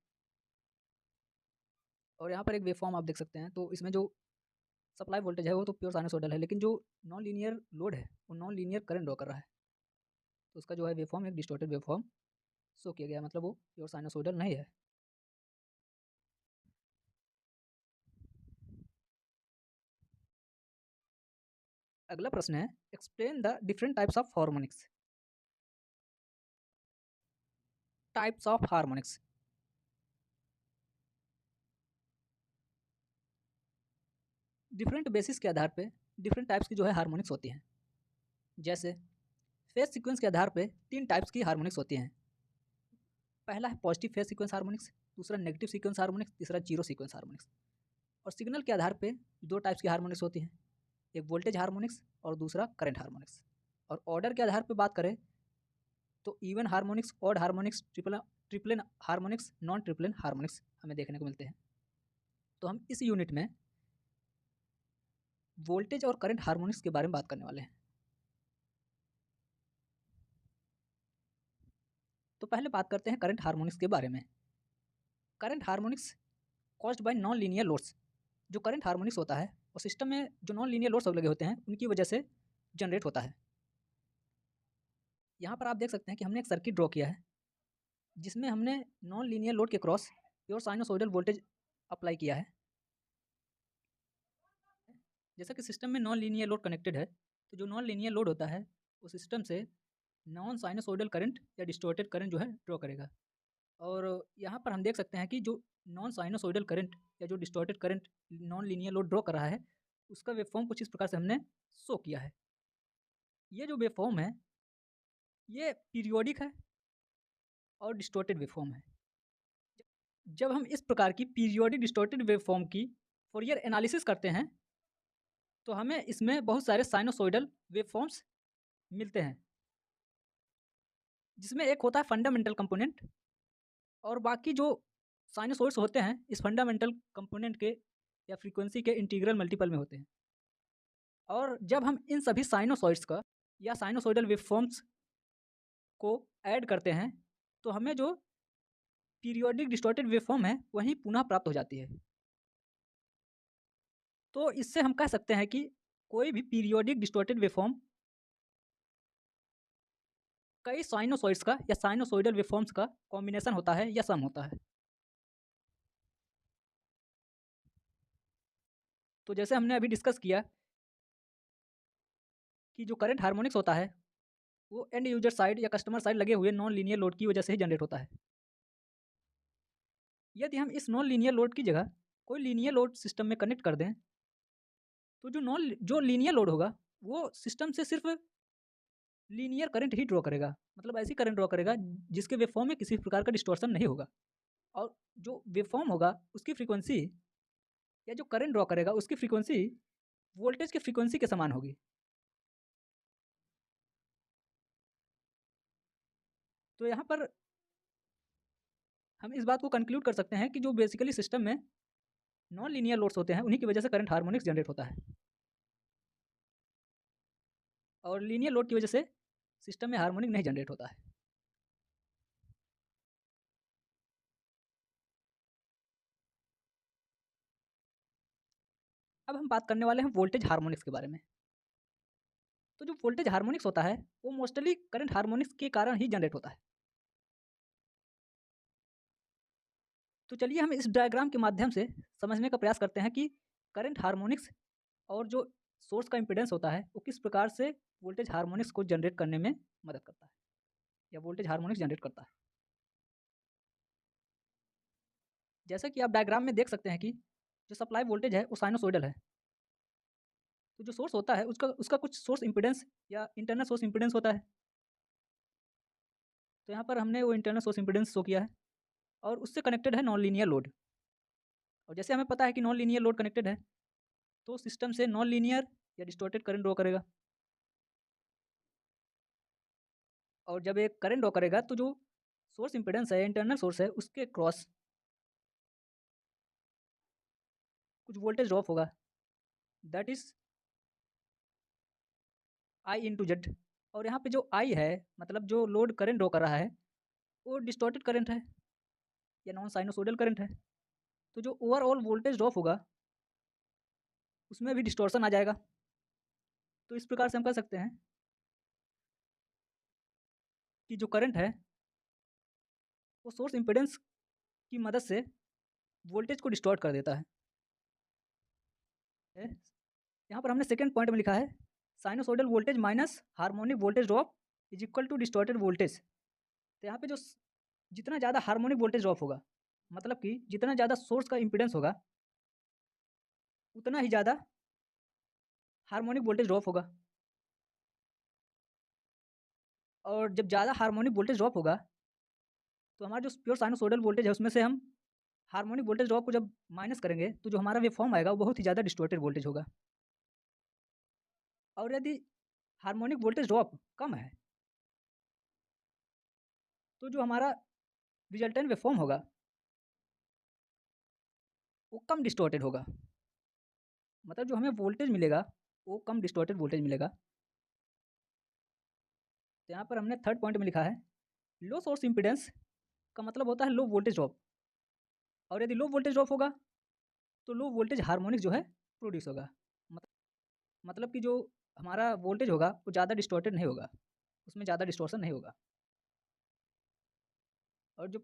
और यहाँ पर एक वेवफॉर्म आप देख सकते हैं, तो इसमें जो सप्लाई वोल्टेज है वो तो प्योर साइनसोइडल है, लेकिन जो नॉन लीनियर लोड है वो नॉन लीनियर करंट ड्रॉ कर रहा है, तो उसका जो है वेवफॉर्म एक डिस्टॉर्टेड वेवफॉर्म शो किया गया, मतलब वो प्योर साइनसोइडल नहीं है। अगला प्रश्न है, explain the different types of harmonics. Types of harmonics. Different basis के आधार पे डिफरेंट टाइप्स की जो है हार्मोनिक्स होती हैं। जैसे फेज सीक्वेंस के आधार पे 3 टाइप्स की हार्मोनिक्स होती हैं। पहला है पॉजिटिव फेज सीक्वेंस हार्मोनिक्स, दूसरा नेगेटिव सीक्वेंस हार्मोनिक्स, तीसरा जीरो सीक्वेंस हार्मोनिक्स। और सिग्नल के आधार पे 2 टाइप्स की हार्मोनिक्स होती हैं, एक वोल्टेज हार्मोनिक्स और दूसरा करंट हार्मोनिक्स। और ऑर्डर के आधार पे बात करें तो even harmonics, odd harmonics, triplen harmonics, non triplen harmonics हमें देखने को मिलते हैं। तो हम इस यूनिट में वोल्टेज और करंट हार्मोनिक्स के बारे में बात करने वाले हैं। तो पहले बात करते हैं करंट हार्मोनिक्स के बारे में। Current harmonics caused by non linear loads. जो करंट हार्मोनिक्स होता है वो सिस्टम में जो नॉन लीनियर लोड्स लगे होते हैं उनकी वजह से जनरेट होता है। यहाँ पर आप देख सकते हैं कि हमने एक सर्किट ड्रॉ किया है जिसमें हमने नॉन लीनियर लोड के cross pure sinusoidal voltage apply किया है। जैसा कि सिस्टम में नॉन लीनियर लोड कनेक्टेड है तो जो नॉन लीनियर लोड होता है वो सिस्टम से नॉन साइनोसॉइडल करंट या डिस्टॉर्टेड करंट जो है ड्रॉ करेगा। और यहाँ पर हम देख सकते हैं कि जो नॉन साइनोसॉइडल करंट या जो distorted current non linear load draw कर रहा है उसका वेवफॉर्म कुछ इस प्रकार से हमने शो किया है। ये जो वेवफॉर्म है ये पीरियोडिक है और डिस्टॉर्टेड वेवफॉर्म है। जब हम इस प्रकार की पीरियोडिक डिस्टॉर्टेड वेवफॉर्म की फोरियर एनालिसिस करते हैं तो हमें इसमें बहुत सारे साइनोसॉइडल वेवफॉर्म्स मिलते हैं, जिसमें एक होता है फंडामेंटल कंपोनेंट और बाकी जो साइनोसॉइड्स होते हैं इस फंडामेंटल कंपोनेंट के या फ्रीक्वेंसी के इंटीग्रल मल्टीपल में होते हैं। और जब हम इन सभी साइनोसॉइड्स का या साइनोसॉइडल वेवफॉर्म्स को ऐड करते हैं तो हमें जो पीरियोडिक डिस्टॉर्टेड वेवफॉर्म है वही पुनः प्राप्त हो जाती है। तो इससे हम कह सकते हैं कि कोई भी पीरियोडिक डिस्टॉर्टेड वेवफॉर्म कई साइनोसॉइड्स का या साइनोसॉइडल वेवफॉर्म्स का कॉम्बिनेशन होता है या सम होता है। तो जैसे हमने अभी डिस्कस किया कि जो करंट हार्मोनिक्स होता है वो एंड यूजर साइड या कस्टमर साइड लगे हुए नॉन लीनियर लोड की वजह से ही जनरेट होता है। यदि हम इस नॉन लीनियर लोड की जगह कोई लीनियर लोड सिस्टम में कनेक्ट कर दें तो जो लीनियर लोड होगा वो सिस्टम से सिर्फ लीनियर करंट ही ड्रॉ करेगा, मतलब ऐसी करंट ड्रॉ करेगा जिसके वेवफॉर्म में किसी प्रकार का डिस्टॉर्शन नहीं होगा। और जो वेवफॉर्म होगा उसकी फ्रीक्वेंसी या जो करंट ड्रॉ करेगा उसकी फ्रीक्वेंसी वोल्टेज की फ्रीक्वेंसी के समान होगी। तो यहाँ पर हम इस बात को कंक्लूड कर सकते हैं कि जो बेसिकली सिस्टम में नॉन लीनियर लोड्स होते हैं उन्हीं की वजह से करंट हार्मोनिक्स जनरेट होता है और लीनियर लोड की वजह से सिस्टम में हार्मोनिक नहीं जनरेट होता है। अब हम बात करने वाले हैं वोल्टेज हार्मोनिक्स के बारे में। तो जो वोल्टेज हार्मोनिक्स होता है वो मोस्टली करंट हार्मोनिक्स के कारण ही जनरेट होता है। तो चलिए हम इस डायग्राम के माध्यम से समझने का प्रयास करते हैं कि करंट हार्मोनिक्स और जो सोर्स का इम्पीडेंस होता है वो किस प्रकार से वोल्टेज हार्मोनिक्स को जनरेट करने में मदद करता है या वोल्टेज हार्मोनिक्स जनरेट करता है। जैसा कि आप डायग्राम में देख सकते हैं कि जो सप्लाई वोल्टेज है वो साइनोसॉइडल है। तो जो सोर्स होता है उसका उसका कुछ सोर्स इम्पीडेंस या इंटरनल सोर्स इम्पीडेंस होता है। तो यहाँ पर हमने वो इंटरनल सोर्स इम्पीडेंस शो किया है और उससे कनेक्टेड है नॉन लीनियर लोड। और जैसे हमें पता है कि नॉन लीनियर लोड कनेक्टेड है तो सिस्टम से नॉन लीनियर या डिस्टॉर्टेड करंट ड्रॉ करेगा। और जब एक करंट ड्रॉ करेगा तो जो सोर्स इम्पीडेंस है इंटरनल सोर्स है उसके क्रॉस कुछ वोल्टेज ड्रॉप होगा, that is I into Z. और यहाँ पे जो आई है मतलब जो लोड करंट ड्रॉ कर रहा है वो डिस्टॉर्टेड करंट है या नॉन साइनोसोडल करंट है। तो जो ओवरऑल वोल्टेज ड्रॉप होगा उसमें भी डिस्टॉर्शन आ जाएगा। तो इस प्रकार से हम कह सकते हैं कि जो करंट है वो सोर्स इम्पीडेंस की मदद से वोल्टेज को डिस्टॉर्ट कर देता है। यहाँ पर हमने सेकेंड पॉइंट में लिखा है sinusoidal voltage minus harmonic voltage drop is equal to distorted voltage. तो यहाँ पे जो जितना ज़्यादा हार्मोनिक वोल्टेज ड्रॉप होगा मतलब कि जितना ज़्यादा सोर्स का इम्पीडेंस होगा उतना ही ज़्यादा हार्मोनिक वोल्टेज ड्रॉप होगा, और जब ज़्यादा हार्मोनिक वोल्टेज ड्रॉप होगा तो हमारा जो प्योर साइनसोइडल वोल्टेज है उसमें से हम हार्मोनिक वोल्टेज ड्रॉप को जब माइनस करेंगे तो जो हमारा वेवफॉर्म आएगा वो बहुत ही ज़्यादा डिस्टॉर्टेड वोल्टेज होगा। और यदि हार्मोनिक वोल्टेज ड्रॉप कम है तो जो हमारा रिजल्टेंट वेवफॉर्म होगा वो कम डिस्टॉर्टेड होगा, मतलब जो हमें वोल्टेज मिलेगा वो कम डिस्टॉर्टेड वोल्टेज मिलेगा। तो यहाँ पर हमने थर्ड पॉइंट में लिखा है लो सोर्स इम्पीडेंस का मतलब होता है लो वोल्टेज ड्रॉप, और यदि लो वोल्टेज ड्रॉप होगा तो लो वोल्टेज हार्मोनिक जो है प्रोड्यूस होगा। मतलब कि जो हमारा वोल्टेज होगा वो ज़्यादा डिस्टॉर्टेड नहीं होगा, उसमें ज़्यादा डिस्टॉर्शन नहीं होगा। और जो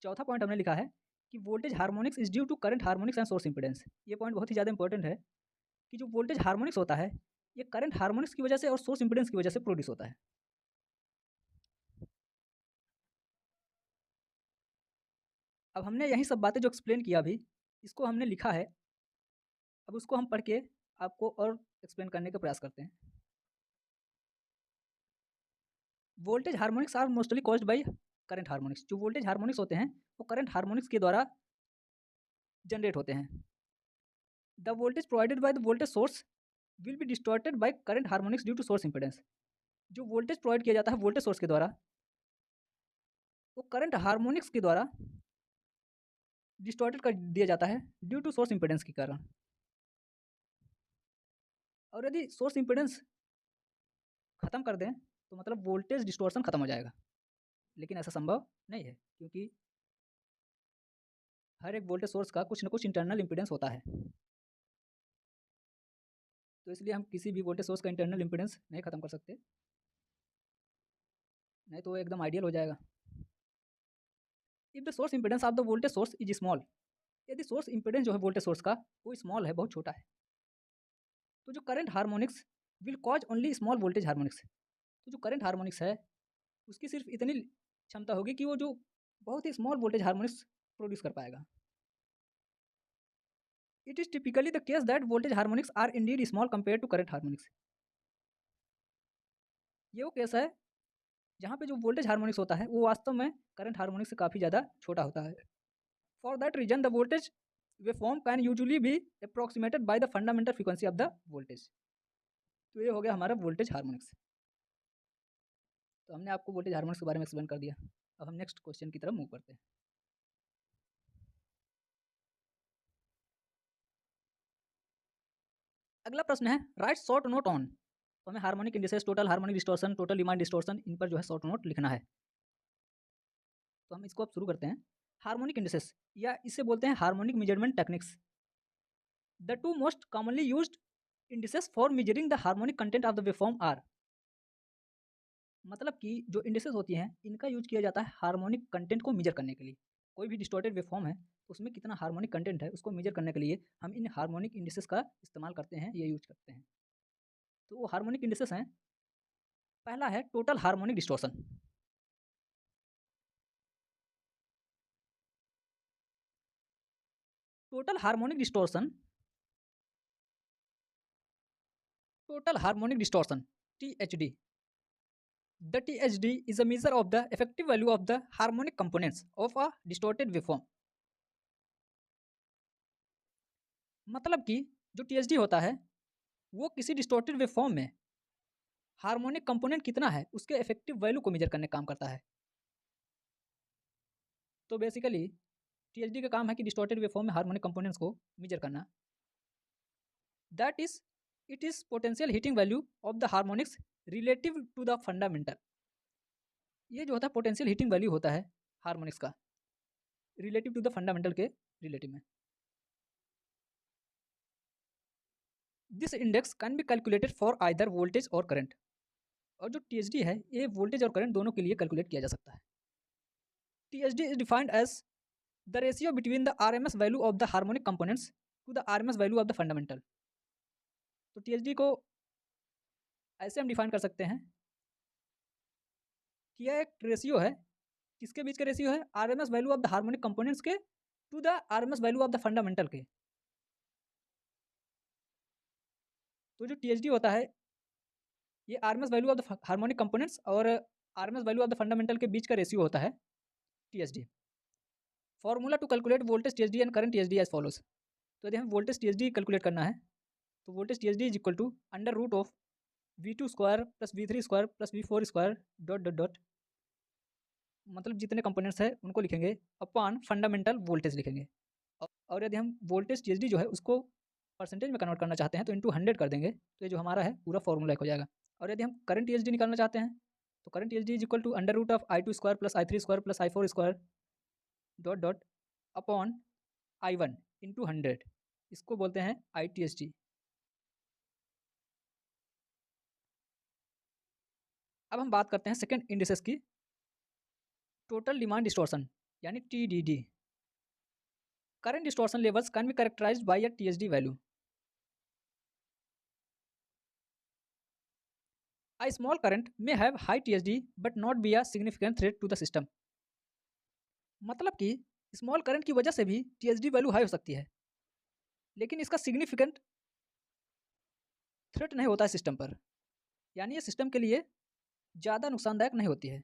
चौथा पॉइंट हमने लिखा है कि voltage harmonics is due to current harmonics and source impedance. ये पॉइंट बहुत ही ज़्यादा इंपॉर्टेंट है कि जो वोल्टेज हार्मोनिक्स होता है ये करंट हार्मोनिक्स की वजह से और सोर्स इम्पीडेंस की वजह से प्रोड्यूस होता है। अब हमने यही सब बातें जो एक्सप्लेन किया अभी, इसको हमने लिखा है, अब उसको हम पढ़ के आपको और एक्सप्लेन करने का प्रयास करते हैं। Voltage harmonics are mostly caused by current harmonics. जो वोल्टेज हार्मोनिक्स होते हैं वो करंट हार्मोनिक्स के द्वारा जनरेट होते हैं। The voltage provided by the voltage source will be distorted by current harmonics due to source impedance. जो वोल्टेज प्रोवाइड किया जाता है वोल्टेज सोर्स के द्वारा वो करंट हार्मोनिक्स के द्वारा डिस्टॉर्टेड कर दिया जाता है ड्यू टू सोर्स इंपीडेंस के कारण। और यदि सोर्स इंपीडेंस खत्म कर दें तो मतलब वोल्टेज डिस्टॉर्शन खत्म हो जाएगा, लेकिन ऐसा संभव नहीं है क्योंकि हर एक वोल्टेज सोर्स का कुछ न कुछ इंटरनल इंपीडेंस होता है। तो इसलिए हम किसी भी वोल्टेज सोर्स का इंटरनल इंपीडेंस नहीं खत्म कर सकते, नहीं तो वो एकदम आइडियल हो जाएगा। If the source impedance of the voltage source is small, यदि सोर्स इंपीडेंस जो है वोल्टेज सोर्स का वो स्मॉल है, बहुत छोटा है, तो जो current harmonics will cause only small voltage harmonics. तो जो करंट हार्मोनिक्स है उसकी सिर्फ इतनी क्षमता होगी कि वो जो बहुत ही स्मॉल वोल्टेज हार्मोनिक्स प्रोड्यूस कर पाएगा। It is typically the case that voltage harmonics are indeed small compare to current harmonics. ये वो केस है जहाँ पे जो वोल्टेज हार्मोनिक्स होता है वो वास्तव में करंट हार्मोनिक्स से काफ़ी ज़्यादा छोटा होता है। For that reason the voltage waveform can usually be approximated by the fundamental frequency of the voltage. तो ये हो गया हमारा वोल्टेज हार्मोनिक्स। तो हमने आपको वोल्टेज हार्मोनिक्स के बारे में एक्सप्लेन कर दिया। अब हम नेक्स्ट क्वेश्चन की तरफ मूव करते हैं। अगला प्रश्न है राइट शॉर्ट नोट ऑन। तो हमें harmonic indices, total harmonic distortion, total demand distortion, इन पर जो है शॉर्ट नोट लिखना है। तो हम इसको अब शुरू करते हैं। हार्मोनिक इंडिसेस या इसे बोलते हैं harmonic measurement techniques. The two most commonly used indices for measuring the harmonic content of the waveform are. मतलब कि जो इंडिसेस होती हैं इनका यूज किया जाता है हार्मोनिक कंटेंट को मेजर करने के लिए। कोई भी डिस्टॉर्टेड वेवफॉर्म है तो उसमें कितना हार्मोनिक कंटेंट है उसको मेजर करने के लिए हम इन हार्मोनिक इंडिसेस का इस्तेमाल करते हैं, ये यूज करते हैं। तो वो हार्मोनिक इंडिसेस हैं। पहला है total harmonic distortion. Total harmonic distortion, total harmonic distortion THD। The THD is a measure of the effective value of the harmonic components of a distorted waveform। मतलब कि जो THD होता है वो किसी डिस्टॉर्टेड वेवफॉर्म में हार्मोनिक कंपोनेंट कितना है उसके इफेक्टिव वैल्यू को मेजर करने का काम करता है। तो बेसिकली THD का काम है कि डिस्टॉर्टेड वेवफॉर्म में हार्मोनिक कंपोनेंट्स को मेजर करना। That is it is potential heating value of the harmonics relative to the fundamental. ये जो होता है पोटेंशियल हीटिंग वैल्यू होता है हार्मोनिक्स का रिलेटिव टू द फंडामेंटल के रिलेटिव में। This index can be calculated for either voltage और करंट। और जो THD है ये वोल्टेज और करंट दोनों के लिए कैलकुलेट किया जा सकता है। THD is defined as the ratio between the RMS value of the harmonic components to the RMS value of the fundamental. तो THD को ऐसे हम डिफाइन कर सकते हैं कि यह एक रेशियो है, किसके बीच का रेशियो है, RMS value of the harmonic components के to the RMS value of the fundamental के। तो जो THD होता है, ये RMS value of the harmonic components और RMS value of the fundamental के बीच का रेशियो होता है THD। Formula to calculate voltage THD and current THD as follows. तो यदि हमें वोल्टेज THD कैलकुलेट करना है, तो voltage THD is equal to under root of V2 square plus V3 square plus V4 square dot dot dot, मतलब जितने components हैं उनको लिखेंगे अपॉन फंडामेंटल वोल्टेज लिखेंगे। और यदि हम वोल्टेज THD जो है उसको परसेंटेज में कन्वर्ट करना चाहते हैं तो इंटू 100 कर देंगे, तो ये जो हमारा है पूरा फॉर्मूला एक हो जाएगा। और यदि हम करंट THD निकालना चाहते हैं, तो current THD is equal to under root of I2 square plus I3 square plus I4 square dot dot upon I1 into 100, इसको बोलते हैं ITHD। अब हम बात करते हैं सेकेंड इंडिसेस की, टोटल डिमांड डिस्टॉर्शन यानी TDD। Current distortion levels can be characterized by a THD value. A small current may have high THD but not be a significant threat to the system। मतलब कि small current की वजह से भी THD value high हो सकती है, लेकिन इसका सिग्निफिकेंट थ्रेट नहीं होता है सिस्टम पर, यानी ये सिस्टम के लिए ज़्यादा नुकसानदायक नहीं होती है।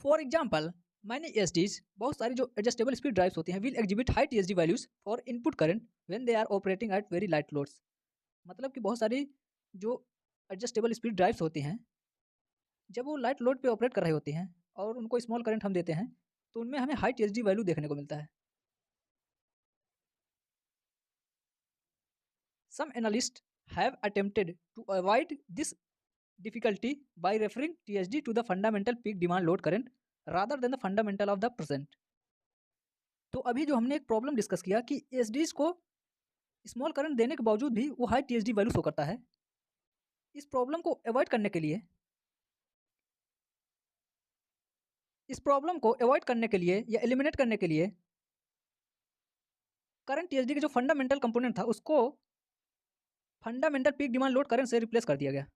फॉर एग्जाम्पल मैनी एसडीज, बहुत सारी जो एडजस्टेबल स्पीड ड्राइव्स होती हैं, will exhibit high THD values for input current when they are operating at very light loads. मतलब कि बहुत सारी जो एडजस्टेबल स्पीड ड्राइव्स होती हैं, जब वो लाइट लोड पे ऑपरेट कर रही होती हैं और उनको स्मॉल करंट हम देते हैं, तो उनमें हमें हाई THD वैल्यू देखने को मिलता है। Some analyst have attempted to avoid this difficulty by referring THD to the fundamental peak demand load current rather than the fundamental of the present। तो अभी जो हमने एक प्रॉब्लम डिस्कस किया कि एसडीज को स्मॉल करंट देने के बावजूद भी वो हाई THD वैल्यू शो करता है, इस प्रॉब्लम को अवॉइड करने के लिए, या एलिमिनेट करने के लिए करंट THD के जो फंडामेंटल कंपोनेंट था उसको fundamental peak demand load current से रिप्लेस कर दिया गया।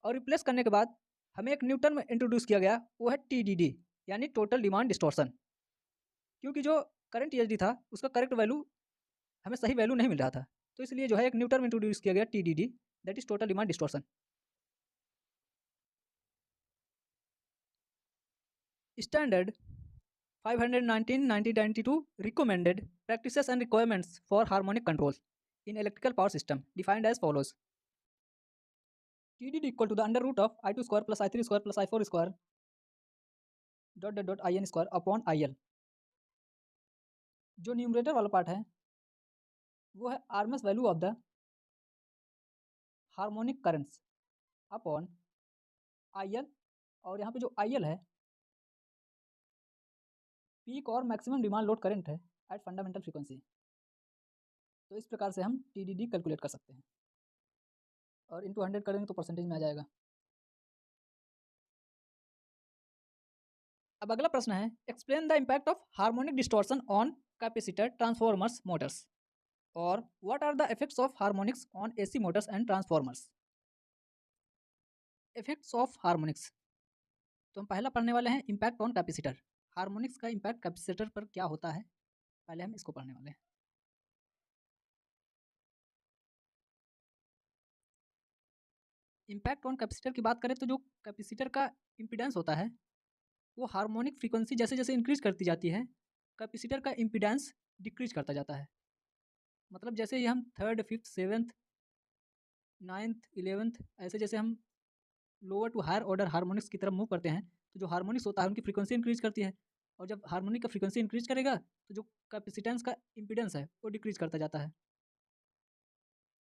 और रिप्लेस करने के बाद हमें एक न्यू टर्म इंट्रोड्यूस किया गया, वो है TDD यानी टोटल डिमांड डिस्टॉर्शन। क्योंकि जो करंट THD था उसका करेक्ट वैल्यू हमें सही वैल्यू नहीं मिल रहा था, तो इसलिए जो है एक न्यू टर्म इंट्रोड्यूस किया गया TDD, that is total demand distortion. Standard 519/1992 recommended practices and requirements for harmonic control in electrical power system defined as follows: TDD equal to the under root of I2 square plus I3 square plus I4 square dot dot dot IN square upon IL। जो numerator वाला part है वो है RMS value of the harmonic currents upon IL, और यहाँ पे जो IL है पीक और मैक्सिमम डिमांड लोड करंट है एट फंडामेंटल फ्रीक्वेंसी। तो इस प्रकार से हम TDD कैलकुलेट कर सकते हैं, और इंटू 100 करेंगे तो परसेंटेज में आ जाएगा। अब अगला प्रश्न है, explain the impact of harmonic distortion on capacitor transformers motors, और what are the effects of harmonics on AC motors and transformers. Effects of harmonics, तो हम पहला पढ़ने वाले हैं इम्पैक्ट ऑन कैपेसिटर। हार्मोनिक्स का इम्पैक्ट कैपेसिटर पर क्या होता है, पहले हम इसको पढ़ने वाले हैं। इम्पैक्ट ऑन कैपेसिटर की बात करें तो जो कैपेसिटर का इम्पीडेंस होता है वो हार्मोनिक फ्रीक्वेंसी जैसे जैसे इंक्रीज करती जाती है, कैपेसिटर का इम्पीडेंस डिक्रीज करता जाता है। मतलब जैसे ही हम third, fifth, seventh, ninth, eleventh, ऐसे जैसे हम lower to higher order harmonics की तरफ मूव करते हैं, तो जो हार्मोनिक्स होता है उनकी फ्रीक्वेंसी इंक्रीज करती है, और जब हार्मोनिक का फ्रीक्वेंसी इंक्रीज करेगा तो जो कैपेसिटेंस का इम्पीडेंस है वो डिक्रीज करता जाता है।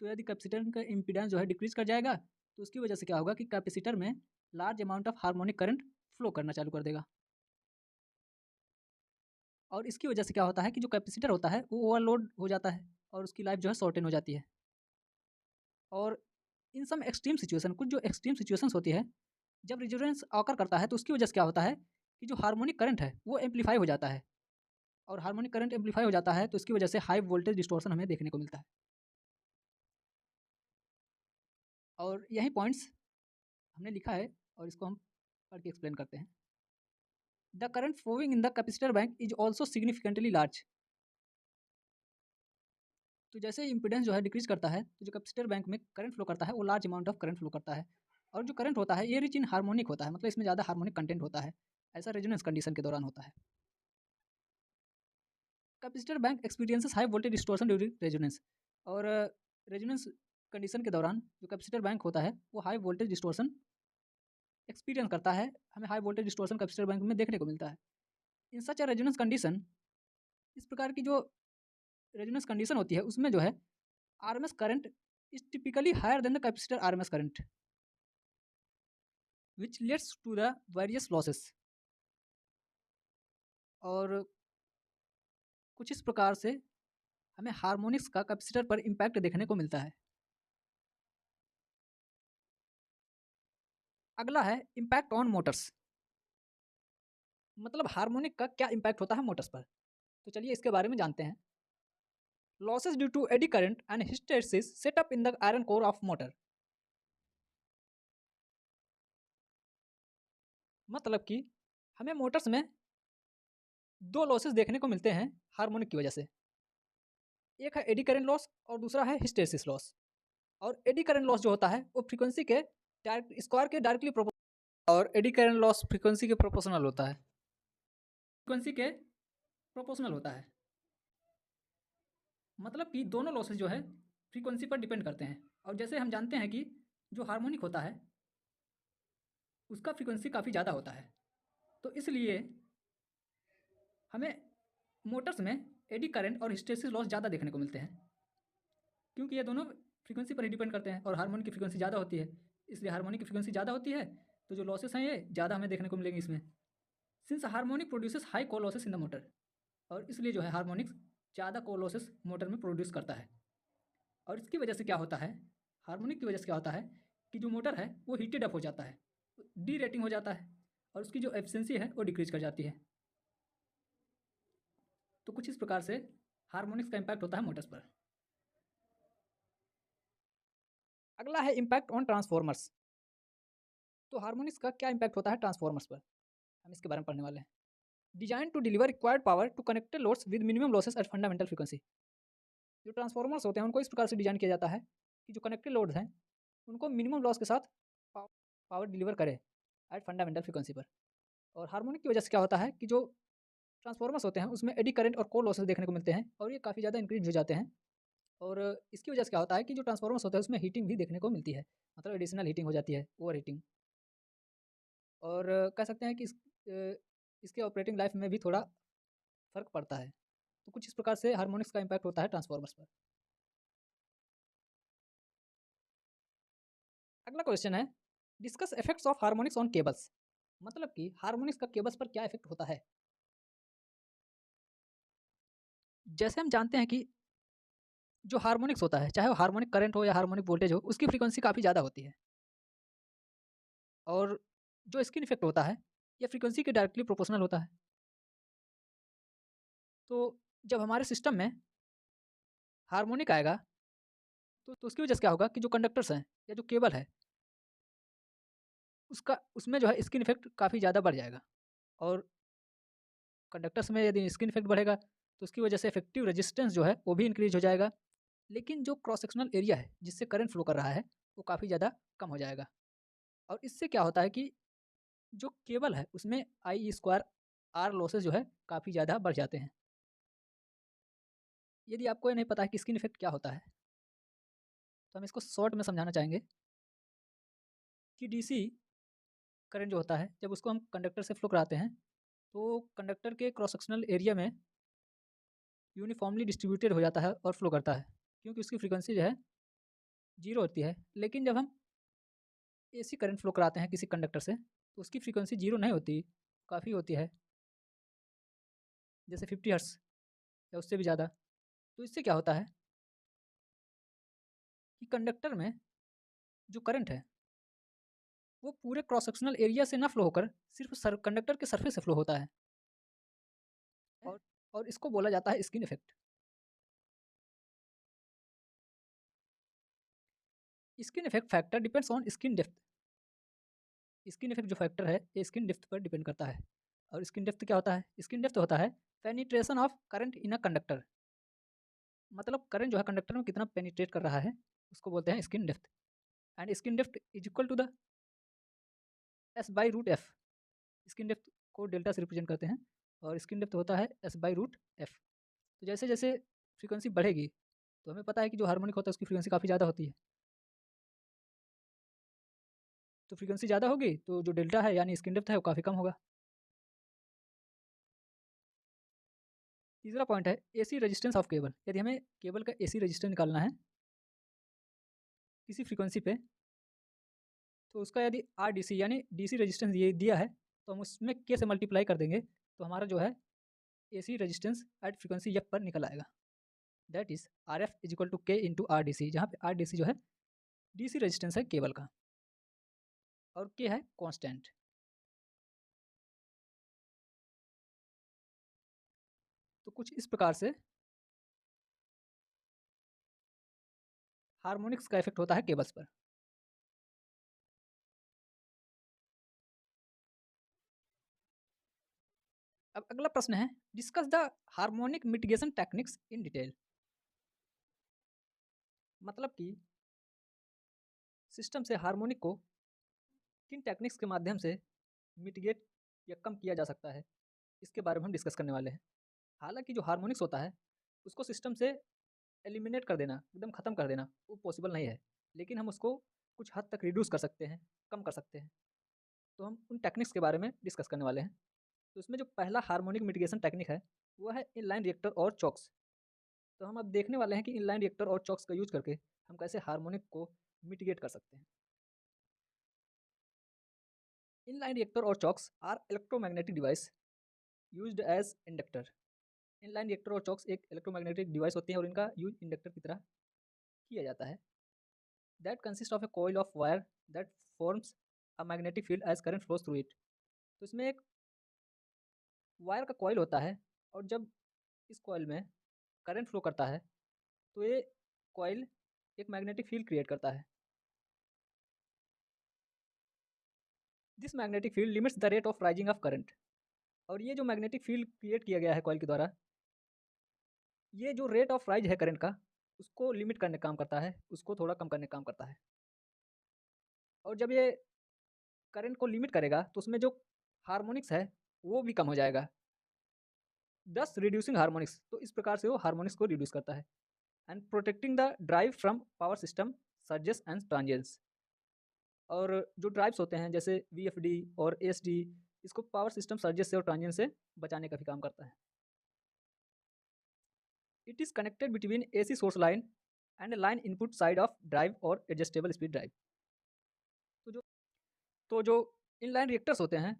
तो यदि कैपेसिटर का इम्पीडेंस जो है डिक्रीज कर जाएगा तो उसकी वजह से क्या होगा कि कैपेसिटर में large amount of harmonic current flow करना चालू कर देगा, और इसकी वजह से क्या होता है कि जो कैपेसिटर होता है वो ओवरलोड हो जाता है और उसकी लाइफ जो है शॉर्टेन हो जाती है। और इन सम एक्सट्रीम सिचुएशन, कुछ जो एक्सट्रीम सिचुएशंस होती है, जब रेजोनेंस ऑकर करता है तो उसकी वजह से क्या होता है कि जो हार्मोनिक करंट है वो एम्पलीफाई हो जाता है, और हार्मोनिक करंट एम्पलीफाई हो जाता है तो इसकी वजह से हाई वोल्टेज डिस्टॉर्शन हमें देखने को मिलता है। और यही पॉइंट्स हमने लिखा है और इसको हम पढ़ के एक्सप्लेन करते हैं। The current flowing in the capacitor bank is also significantly large. तो जैसे इम्पीडेंस जो है डिक्रीज़ करता है, तो जो कैपेसिटर बैंक में करंट फ्लो करता है, वो large amount of current flow करता है। और जो करंट होता है, ये रिच इन हार्मोनिक होता है, मतलब इसमें ज़्यादा हार्मोनिक कंटेंट होता है। ऐसा रेजोनेंस कंडीशन के दौरान होता है। Capacitor bank experiences high voltage distortion during resonance. और रेजोनेंस कंडीशन के दौरान जो कैपेसिटर बैंक होता है, वो हाई वोल्टेज डिस्टॉर्शन एक्सपीरियंस करता है। हमें high voltage distortion capacitor bank में देखने को मिलता है। इन सच अ रेजोनेंस कंडीशन, इस प्रकार की जो रेजोनेंस कंडीशन होती है, उसमें जो है RMS current is typically higher than the capacitor RMS current, which leads to the various losses। और कुछ इस प्रकार से हमें हार्मोनिक्स का कैपेसिटर पर इम्पैक्ट देखने को मिलता है। अगला है इम्पैक्ट ऑन मोटर्स, मतलब हार्मोनिक का क्या इम्पैक्ट होता है मोटर्स पर। तो चलिए इसके बारे में जानते हैं। Losses due to eddy current and hysteresis set up in the iron core of motor, मतलब कि हमें मोटर्स में दो लॉसेस देखने को मिलते हैं हार्मोनिक की वजह से। एक है एडी करंट लॉस और दूसरा है हिस्टेरिसिस लॉस। और एडी करंट लॉस जो होता है, वो फ्रीक्वेंसी के डायरेक्ट स्क्वायर के डायरेक्टली प्रोपोर्शनल, और एडी करंट लॉस फ्रीक्वेंसी के प्रोपोर्शनल होता है, फ्रीक्वेंसी के प्रोपोर्शनल होता है। मतलब कि दोनों लॉसेस जो है फ्रीक्वेंसी पर डिपेंड करते हैं। और जैसे हम जानते हैं कि जो हार्मोनिक होता है, उसका फ्रीक्वेंसी काफ़ी ज़्यादा होता है। तो इसलिए हमें मोटर्स में एडी करंट और हिस्टेरिसिस लॉस ज़्यादा देखने को मिलते हैं, क्योंकि ये दोनों फ्रीक्वेंसी पर ही डिपेंड करते हैं और हार्मोनिक की फ्रीक्वेंसी ज़्यादा होती है। इसलिए हार्मोनिक की फ्रीक्वेंसी ज़्यादा होती है, तो जो लॉसेस हैं ये ज़्यादा हमें देखने को मिलेंगे इसमें। Since harmonic produces high core losses in the motor, और इसलिए जो है हार्मोनिक्स ज़्यादा कोर लॉसेस मोटर में प्रोड्यूस करता है। और इसकी वजह से क्या होता है, हार्मोनिक की वजह से क्या होता है कि जो मोटर है वो हीटेड अप हो जाता है, डी रेटिंग हो जाता है, और उसकी जो एफिशिएंसी है वो डिक्रीज कर जाती है। तो कुछ इस प्रकार से हार्मोनिक्स का इम्पैक्ट होता है मोटर्स पर। अगला है इम्पैक्ट ऑन ट्रांसफॉर्मर्स। तो हार्मोनिक्स का क्या इम्पैक्ट होता है ट्रांसफॉर्मर्स पर, हम इसके बारे में पढ़ने वाले हैं। Design to deliver required power to connected loads with minimum losses at fundamental frequency. जो ट्रांसफॉर्मर्स होते हैं उनको इस प्रकार से डिजाइन किया जाता है कि जो कनेक्टेड लोड्स हैं उनको मिनिमम लॉस के साथ पावर डिलीवर करे एट फंडामेंटल फ्रीक्वेंसी पर। और हार्मोनिक की वजह से क्या होता है कि जो ट्रांसफॉर्मर्स होते हैं उसमें एडी करंट और कोर लॉसेस देखने को मिलते हैं, और ये काफ़ी ज़्यादा इंक्रीज हो जाते हैं। और इसकी वजह से क्या होता है कि जो ट्रांसफॉर्मर्स होते हैं उसमें हीटिंग भी देखने को मिलती है, मतलब एडिशनल हीटिंग हो जाती है, ओवर हीटिंग। और कह सकते हैं कि इसके ऑपरेटिंग लाइफ में भी थोड़ा फ़र्क पड़ता है। तो कुछ इस प्रकार से हार्मोनिक्स का इम्पैक्ट होता है ट्रांसफॉर्मर्स पर। अगला क्वेश्चन है, discuss effects of harmonics on cables, मतलब कि हार्मोनिक्स का केबल्स पर क्या इफेक्ट होता है। जैसे हम जानते हैं कि जो हार्मोनिक्स होता है, चाहे वो हार्मोनिक करंट हो या हार्मोनिक वोल्टेज हो, उसकी फ्रीक्वेंसी काफ़ी ज़्यादा होती है। और जो स्किन इफेक्ट होता है, ये फ्रीक्वेंसी के डायरेक्टली प्रोपोर्शनल होता है। तो जब हमारे सिस्टम में हार्मोनिक आएगा, तो उसकी वजह से क्या होगा कि जो कंडक्टर्स हैं या जो केबल है, उसका उसमें जो है स्किन इफेक्ट काफ़ी ज़्यादा बढ़ जाएगा। और कंडक्टर्स में यदि स्किन इफेक्ट बढ़ेगा, तो उसकी वजह से इफेक्टिव रेजिस्टेंस जो है वो भी इंक्रीज हो जाएगा। लेकिन जो क्रॉस सेक्शनल एरिया है जिससे करंट फ्लो कर रहा है, वो काफ़ी ज़्यादा कम हो जाएगा। और इससे क्या होता है कि जो केबल है उसमें आई स्क्वायर आर लॉसेस जो है काफ़ी ज़्यादा बढ़ जाते हैं। यदि आपको ये नहीं पता है कि स्किन इफेक्ट क्या होता है, तो हम इसको शॉर्ट में समझाना चाहेंगे कि डीसी करंट जो होता है, जब उसको हम कंडक्टर से फ्लो कराते हैं, तो कंडक्टर के क्रॉस सेक्शनल एरिया में यूनिफॉर्मली डिस्ट्रीब्यूटेड हो जाता है और फ्लो करता है, क्योंकि उसकी फ्रीक्वेंसी जो है जीरो होती है। लेकिन जब हम एसी करंट फ्लो कराते हैं किसी कंडक्टर से, तो उसकी फ्रीक्वेंसी जीरो नहीं होती, काफ़ी होती है, जैसे 50 हर्ट्ज़ या उससे भी ज़्यादा। तो इससे क्या होता है कि कंडक्टर में जो करंट है, वो पूरे क्रॉस सेक्शनल एरिया से ना फ्लो होकर सिर्फ कंडक्टर के सरफेस से फ्लो होता है। और और इसको बोला जाता है skin effect. Skin effect factor depends on skin depth. Skin effect जो फैक्टर है, ये स्किन डेप्थ पर डिपेंड करता है। और स्किन डेप्थ क्या होता है, स्किन डेप्थ होता है penetration of current in a conductor. मतलब करंट जो है कंडक्टर में कितना पेनिट्रेट कर रहा है उसको बोलते हैं skin depth, and skin depth is equal to the S/√F। Skin depth को डेल्टा से रिप्रेजेंट करते हैं और स्किन डेप्थ होता है S/√F। तो जैसे जैसे फ्रीक्वेंसी बढ़ेगी तो हमें पता है कि जो हार्मोनिक होता है उसकी फ्रीक्वेंसी काफ़ी ज़्यादा होती है। तो फ्रीक्वेंसी ज़्यादा होगी तो जो डेल्टा है यानी स्किन डेप्थ है वो काफ़ी कम होगा। तीसरा पॉइंट है एसी रेजिस्टेंस ऑफ केबल। यदि हमें केबल का एसी रेजिस्टेंस निकालना है किसी फ्रीक्वेंसी पे, तो उसका यदि RDC यानी डीसी रेजिस्टेंस ये दिया है तो हम उसमें के से मल्टीप्लाई कर देंगे तो हमारा जो है AC resistance at frequency F पर निकल आएगा। That is RF is equal to K into RDC, जहाँ पे RDC जो है डीसी रेजिस्टेंस है केबल का और के है कांस्टेंट। तो कुछ इस प्रकार से हार्मोनिक्स का इफेक्ट होता है केबल्स पर। अब अगला प्रश्न है discuss the harmonic mitigation techniques in detail. मतलब कि सिस्टम से हार्मोनिक को किन टेक्निक्स के माध्यम से मिटिगेट या कम किया जा सकता है, इसके बारे में हम डिस्कस करने वाले हैं। हालांकि जो हार्मोनिक्स होता है उसको सिस्टम से एलिमिनेट कर देना, एकदम ख़त्म कर देना वो पॉसिबल नहीं है, लेकिन हम उसको कुछ हद तक रिड्यूस कर सकते हैं, कम कर सकते हैं। तो हम उन टेक्निक्स के बारे में डिस्कस करने वाले हैं। तो इसमें जो पहला हार्मोनिक मिटिगेशन टेक्निक है वो है इनलाइन रिएक्टर और चॉक्स। तो हम अब देखने वाले हैं कि इनलाइन रिएक्टर और चॉक्स का यूज करके हम कैसे हार्मोनिक को मिटिगेट कर सकते हैं। इनलाइन रिएक्टर और chokes are electromagnetic device used as inductor. Inline reactor और चॉक्स एक इलेक्ट्रोमैग्नेटिक डिवाइस होती हैं और इनका यूज इंडक्टर की तरह किया जाता है। That consist of a coil of wire that forms a magnetic field as current flows through it. तो इसमें एक वायर का कॉइल होता है और जब इस कॉइल में करंट फ्लो करता है तो ये कॉइल एक मैग्नेटिक फील्ड क्रिएट करता है। This magnetic field limits the rate of rising of current. और ये जो मैग्नेटिक फील्ड क्रिएट किया गया है कॉइल के द्वारा, ये जो रेट ऑफ राइज है करंट का उसको लिमिट करने का काम करता है, उसको थोड़ा कम करने का काम करता है। और जब ये करंट को लिमिट करेगा तो उसमें जो हार्मोनिक्स है वो भी कम हो जाएगा, दस रिड्यूसिंग हार्मोनिक्स। तो इस प्रकार से वो हार्मोनिक्स को रिड्यूस करता है and protecting the drive from power system surges and transients. और जो ड्राइव्स होते हैं जैसे VFD और ASD, इसको पावर सिस्टम सर्जेस से और ट्रांजिएंट से बचाने का भी काम करता है। It is connected between AC source line and line input side of drive और एडजस्टेबल स्पीड ड्राइव। तो जो इनलाइन रिएक्टर्स होते हैं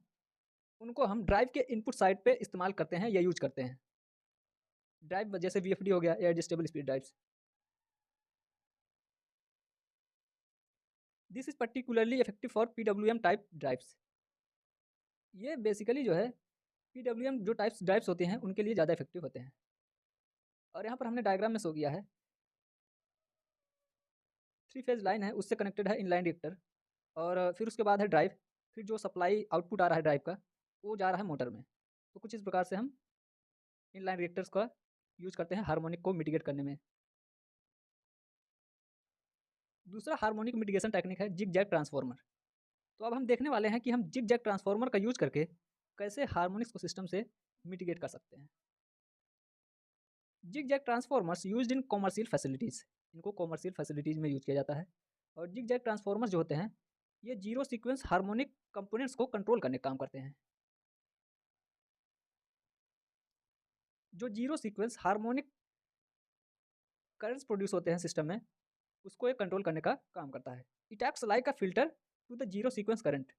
उनको हम ड्राइव के इनपुट साइड पे इस्तेमाल करते हैं या यूज करते हैं। ड्राइव जैसे VFD हो गया या adjustable speed drives. This is particularly effective for PWM type drives. ये बेसिकली जो है PWM जो टाइप्स ड्राइव्स होते हैं उनके लिए ज़्यादा इफेक्टिव होते हैं। और यहाँ पर हमने डायग्राम में शो किया है 3 फेज लाइन है, उससे कनेक्टेड है इनलाइन रिएक्टर और फिर उसके बाद है ड्राइव, फिर जो सप्लाई आउटपुट आ रहा है ड्राइव का वो जा रहा है मोटर में। तो कुछ इस प्रकार से हम इनलाइन रिएक्टर्स का यूज करते हैं हार्मोनिक को मिटिगेट करने में। दूसरा हार्मोनिक मिटिगेशन टेक्निक है जिग जैग ट्रांसफार्मर। तो अब हम देखने वाले हैं कि हम जिग जैग ट्रांसफार्मर का यूज करके कैसे हार्मोनिक्स को सिस्टम से मिटिगेट कर सकते हैं। Zig zag transformers used in commercial facilities. इनको कॉमर्शियल फैसिलिटीज़ में यूज किया जाता है। और जिग जैग ट्रांसफार्मर्स जो होते हैं ये जीरो सीक्वेंस हार्मोनिक कंपोनेंट्स को कंट्रोल करने का काम करते हैं। जो zero sequence harmonic currents produce होते हैं सिस्टम में उसको एक कंट्रोल करने का काम करता है। It acts like a filter to the zero sequence current.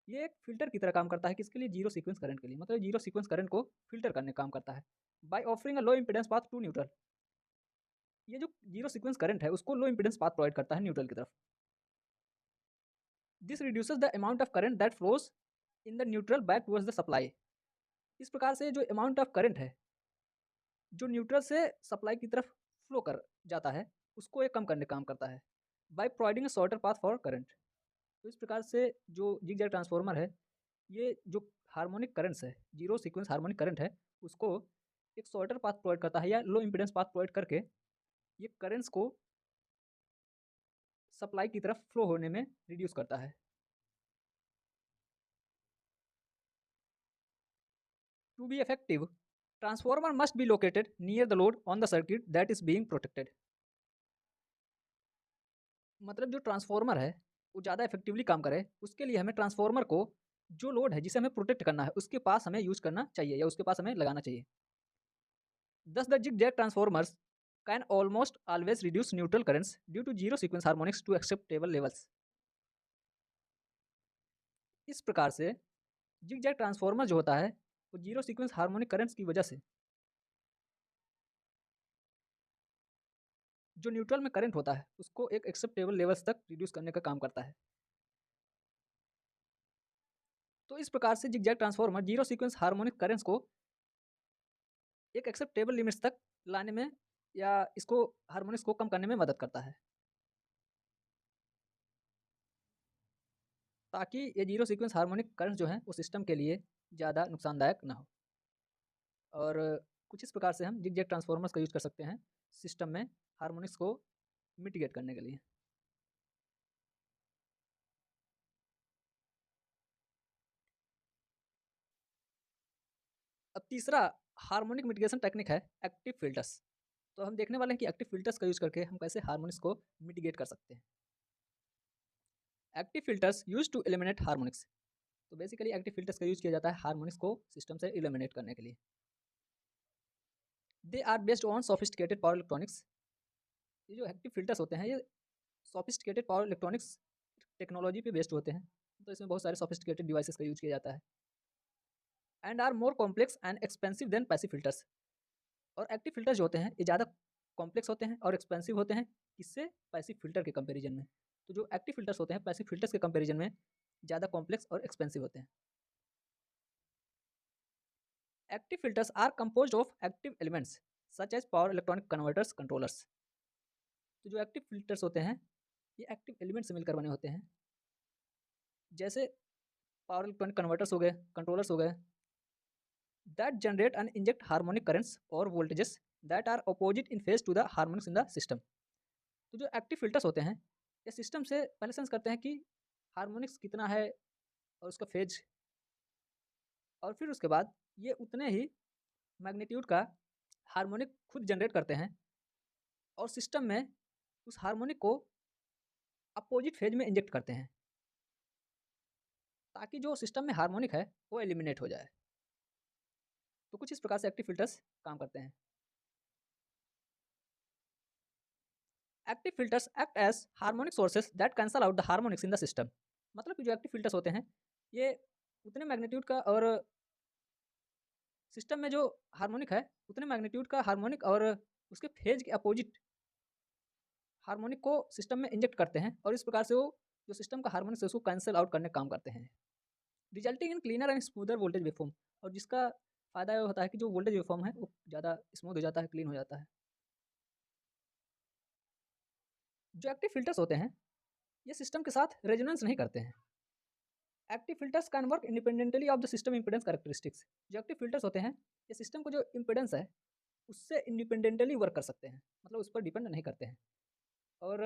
ये एक फिल्टर की तरह काम करता है किसके लिए? जीरो सीक्वेंस करंट के लिए। मतलब जीरो सीक्वेंस करंट को फिल्टर करने का काम करता है by offering a low impedance path to neutral. ये जो जीरो सीक्वेंस करंट है उसको लो इंपीडेंस पाथ प्रोवाइड करता है न्यूट्रल की तरफ। This reduces the amount of current that flows in the neutral back towards the supply. इस प्रकार से जो अमाउंट ऑफ करंट है जो न्यूट्रल से सप्लाई की तरफ फ्लो कर जाता है उसको ये कम करने का काम करता है by providing a shorter path for current. तो इस प्रकार से जो जिग जैग ट्रांसफार्मर है ये जो हार्मोनिक करंट्स है, जीरो सीक्वेंस हार्मोनिक करंट है, उसको एक शॉर्टर पाथ प्रोवाइड करता है या लो इम्पीडेंस पाथ प्रोवाइड करके ये करेंट्स को सप्लाई की तरफ फ्लो होने में रिड्यूस करता है। To be effective, transformer must be located near the load on the circuit that is being protected. मतलब जो ट्रांसफॉर्मर है वो ज़्यादा इफेक्टिवली काम करे उसके लिए हमें ट्रांसफॉर्मर को जो लोड है जिसे हमें प्रोटेक्ट करना है उसके पास हमें यूज करना चाहिए या उसके पास हमें लगाना चाहिए। Thus, the zigzag transformers can almost always reduce neutral currents due to zero sequence harmonics to acceptable levels. इस प्रकार से जिगजैग ट्रांसफॉर्मर जो होता है वो जीरो सीक्वेंस हार्मोनिक करंट्स की वजह से जो न्यूट्रल में करंट होता है उसको एक एक्सेप्टेबल लेवल्स तक रिड्यूस करने का काम करता है। तो इस प्रकार से zigzag transformer zero sequence harmonic currents को एक एक्सेप्टेबल लिमिट्स तक लाने में या इसको हार्मोनिक्स को कम करने में मदद करता है, ताकि ये जीरो सीक्वेंस हार्मोनिक करंट जो है वो सिस्टम के लिए ज़्यादा नुकसानदायक ना हो। और कुछ इस प्रकार से हम जिगजैग ट्रांसफॉर्मर्स का यूज कर सकते हैं सिस्टम में हार्मोनिक्स को मिटिगेट करने के लिए। अब तीसरा हार्मोनिक मिटिगेशन टेक्निक है एक्टिव फिल्टर्स। तो हम देखने वाले हैं कि एक्टिव फिल्टर्स का यूज करके हम कैसे हार्मोनिक्स को मिटिगेट कर सकते हैं। Active filters use to eliminate harmonics. तो बेसिकली एक्टिव फिल्टर्स का यूज किया जाता है हार्मोनिक्स को सिस्टम से एलिमिनेट करने के लिए। They are based on sophisticated power electronics. ये जो एक्टिव फिल्टर्स होते हैं ये सोफिस्टिकेटेड पावर इलेक्ट्रॉनिक्स टेक्नोलॉजी पे बेस्ड होते हैं। तो इसमें बहुत सारे सोफिस्टिकेटेड डिवाइसेस का यूज किया जाता है and are more complex and expensive than passive filters. और एक्टिव फिल्टर्स जो होते हैं ये ज़्यादा कॉम्प्लेक्स होते हैं और एक्सपेंसिव होते हैं किससे, पैसिव फिल्टर के कंपैरिजन में। तो जो एक्टिव फिल्टर्स होते हैं पैसिव फिल्टर्स के कंपैरिजन में ज़्यादा कॉम्प्लेक्स और एक्सपेंसिव होते हैं। Active filters are composed of active elements such as power electronic converters controllers. तो जो एक्टिव फिल्टर्स होते हैं ये एक्टिव एलिमेंट से मिलकर बने होते हैं, जैसे पावर इलेक्ट्रॉनिक कन्वर्टर्स हो गए, कंट्रोलर्स हो गए, that generate and inject harmonic currents or voltages that are opposite in phase to the harmonics in the system। तो जो एक्टिव फिल्टर्स होते हैं ये सिस्टम से पहले सेंस करते हैं कि हार्मोनिक्स कितना है और उसका फेज, और फिर उसके बाद ये उतने ही मैग्नीट्यूड का हार्मोनिक खुद जनरेट करते हैं और सिस्टम में उस हार्मोनिक को अपोजिट फेज में इंजेक्ट करते हैं ताकि जो सिस्टम में हार्मोनिक है वो एलिमिनेट हो जाए। तो कुछ इस प्रकार से एक्टिव फिल्टर्स काम करते हैं। Active filters act as harmonic sources that cancel out the harmonics in the system. मतलब कि जो एक्टिव फिल्टर्स होते हैं ये उतने मैग्नीट्यूड का और सिस्टम में जो हार्मोनिक है उतने मैग्नीट्यूड का हार्मोनिक और उसके फेज के अपोजिट हार्मोनिक को सिस्टम में इंजेक्ट करते हैं और इस प्रकार से वो जो सिस्टम का हार्मोनिक्स है उसको कैंसिल आउट करने का काम करते हैं, resulting in cleaner and smoother voltage waveform. और जिसका फ़ायदा ये होता है कि जो वोल्टेज वेवफॉर्म है वो ज़्यादा स्मूथ हो जाता है, क्लीन हो जाता है। जो एक्टिव फिल्टर्स होते हैं ये सिस्टम के साथ रेजोनेंस नहीं करते हैं। Active filters can work independently of the system impedance characteristics. जो एक्टिव फिल्टर्स होते हैं ये सिस्टम को जो इंपेडेंस है उससे इंडिपेंडेंटली वर्क कर सकते हैं, मतलब उस पर डिपेंड नहीं करते हैं। और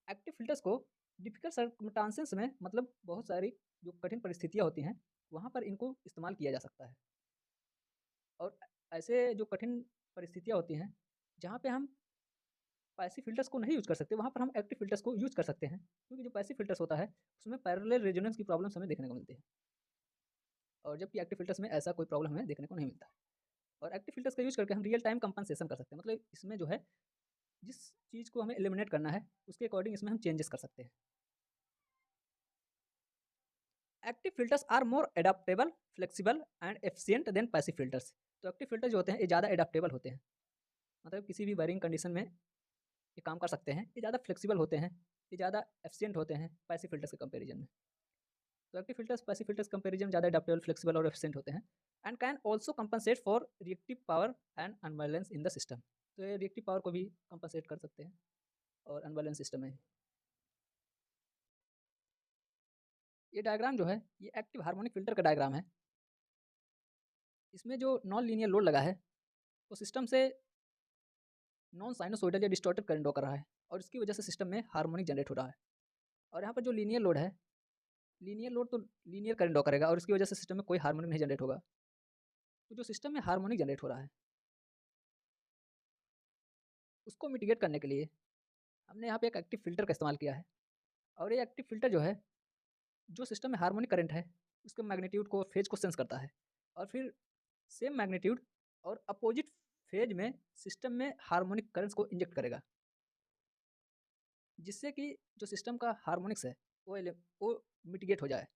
एक्टिव फिल्टर्स को डिफिकल्ट सर्कमस्टांसेस में, मतलब बहुत सारी जो कठिन परिस्थितियाँ होती हैं वहाँ पर इनको इस्तेमाल किया जा सकता है। और ऐसे जो कठिन परिस्थितियाँ होती हैं जहाँ पे हम पैसिव फिल्टर्स को नहीं यूज़ कर सकते वहाँ पर हम एक्टिव फिल्टर्स को यूज़ कर सकते हैं, क्योंकि जो पैसिव फिल्टर्स होता है उसमें पैरेलल रेजोनेंस की प्रॉब्लम्स हमें देखने को मिलती है और जबकि एक्टिव फिल्टर्स में ऐसा कोई प्रॉब्लम हमें देखने को नहीं मिलता है। और एक्टिव फिल्टर्स का यूज़ करके हम रियल टाइम कंपनसेशन कर सकते हैं, मतलब इसमें जो है जिस चीज़ को हमें एलिमिनेट करना है उसके अकॉर्डिंग इसमें हम चेंजेस कर सकते हैं। Active filters are more adaptable, flexible and efficient than passive filters. तो एक्टिव फिल्टर जो होते हैं ये ज़्यादा एडाप्टेबल होते हैं, मतलब किसी भी वायरिंग कंडीशन में ये काम कर सकते हैं। ये ज़्यादा फ्लेक्सिबल होते हैं, ये ज़्यादा एफिशिएंट होते हैं पैसिव फिल्टर्स के कंपैरिजन में। तो active filters passive filters comparison ज़्यादा एडाप्टेबल, फ्लेक्सिबल और एफिशिएंट होते हैं and can also compensate for reactive power and unbalance in the system. तो ये रिएक्टिव पावर को भी कंपनसेट कर सकते हैं और अनबैलेंस सिस्टम में। ये डायग्राम जो है ये एक्टिव हार्मोनिक फिल्टर का डायग्राम है। इसमें जो नॉन लीनियर लोड लगा है वो सिस्टम से नॉन साइनोसॉइडल या डिस्टॉर्टेड करंट ड्रॉ कर रहा है और इसकी वजह से सिस्टम में हार्मोनिक जनरेट हो रहा है। और यहाँ पर जो लीनियर लोड है, लीनियर लोड तो लीनियर करंट ड्रॉ करेगा और इसकी वजह से सिस्टम में कोई हार्मोनिक नहीं जनरेट होगा। तो जो सिस्टम में हार्मोनिक जनरेट हो रहा है, उसको मिटिगेट करने के लिए हमने यहाँ पे एक एक्टिव फिल्टर का इस्तेमाल किया है। और ये एक्टिव फिल्टर जो है, जो सिस्टम में हार्मोनिक करंट है उसके मैग्नीट्यूड को, फेज को सेंस करता है और फिर सेम मैग्नीट्यूड और अपोजिट फेज में सिस्टम में हार्मोनिक करंट्स को इंजेक्ट करेगा, जिससे कि जो सिस्टम का हार्मोनिक्स है वो मिटिगेट हो जाए।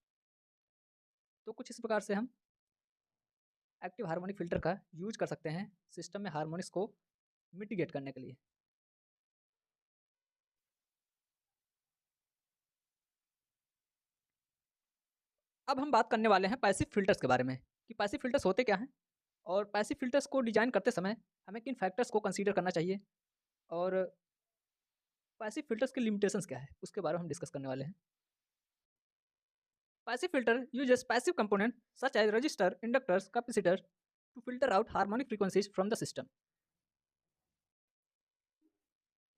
तो कुछ इस प्रकार से हम एक्टिव हार्मोनिक फिल्टर का यूज कर सकते हैं सिस्टम में हार्मोनिक्स को मिटिगेट करने के लिए। अब हम बात करने वाले हैं पैसिव फिल्टर्स के बारे में कि पैसिव फिल्टर्स होते क्या हैं और पैसिव फिल्टर्स को डिजाइन करते समय हमें किन फैक्टर्स को कंसीडर करना चाहिए और पैसिव फिल्टर्स की लिमिटेशंस क्या है, उसके बारे में हम डिस्कस करने वाले हैं। Passive filter uses passive component such as resistor, inductors, capacitor to filter out harmonic frequencies from the system.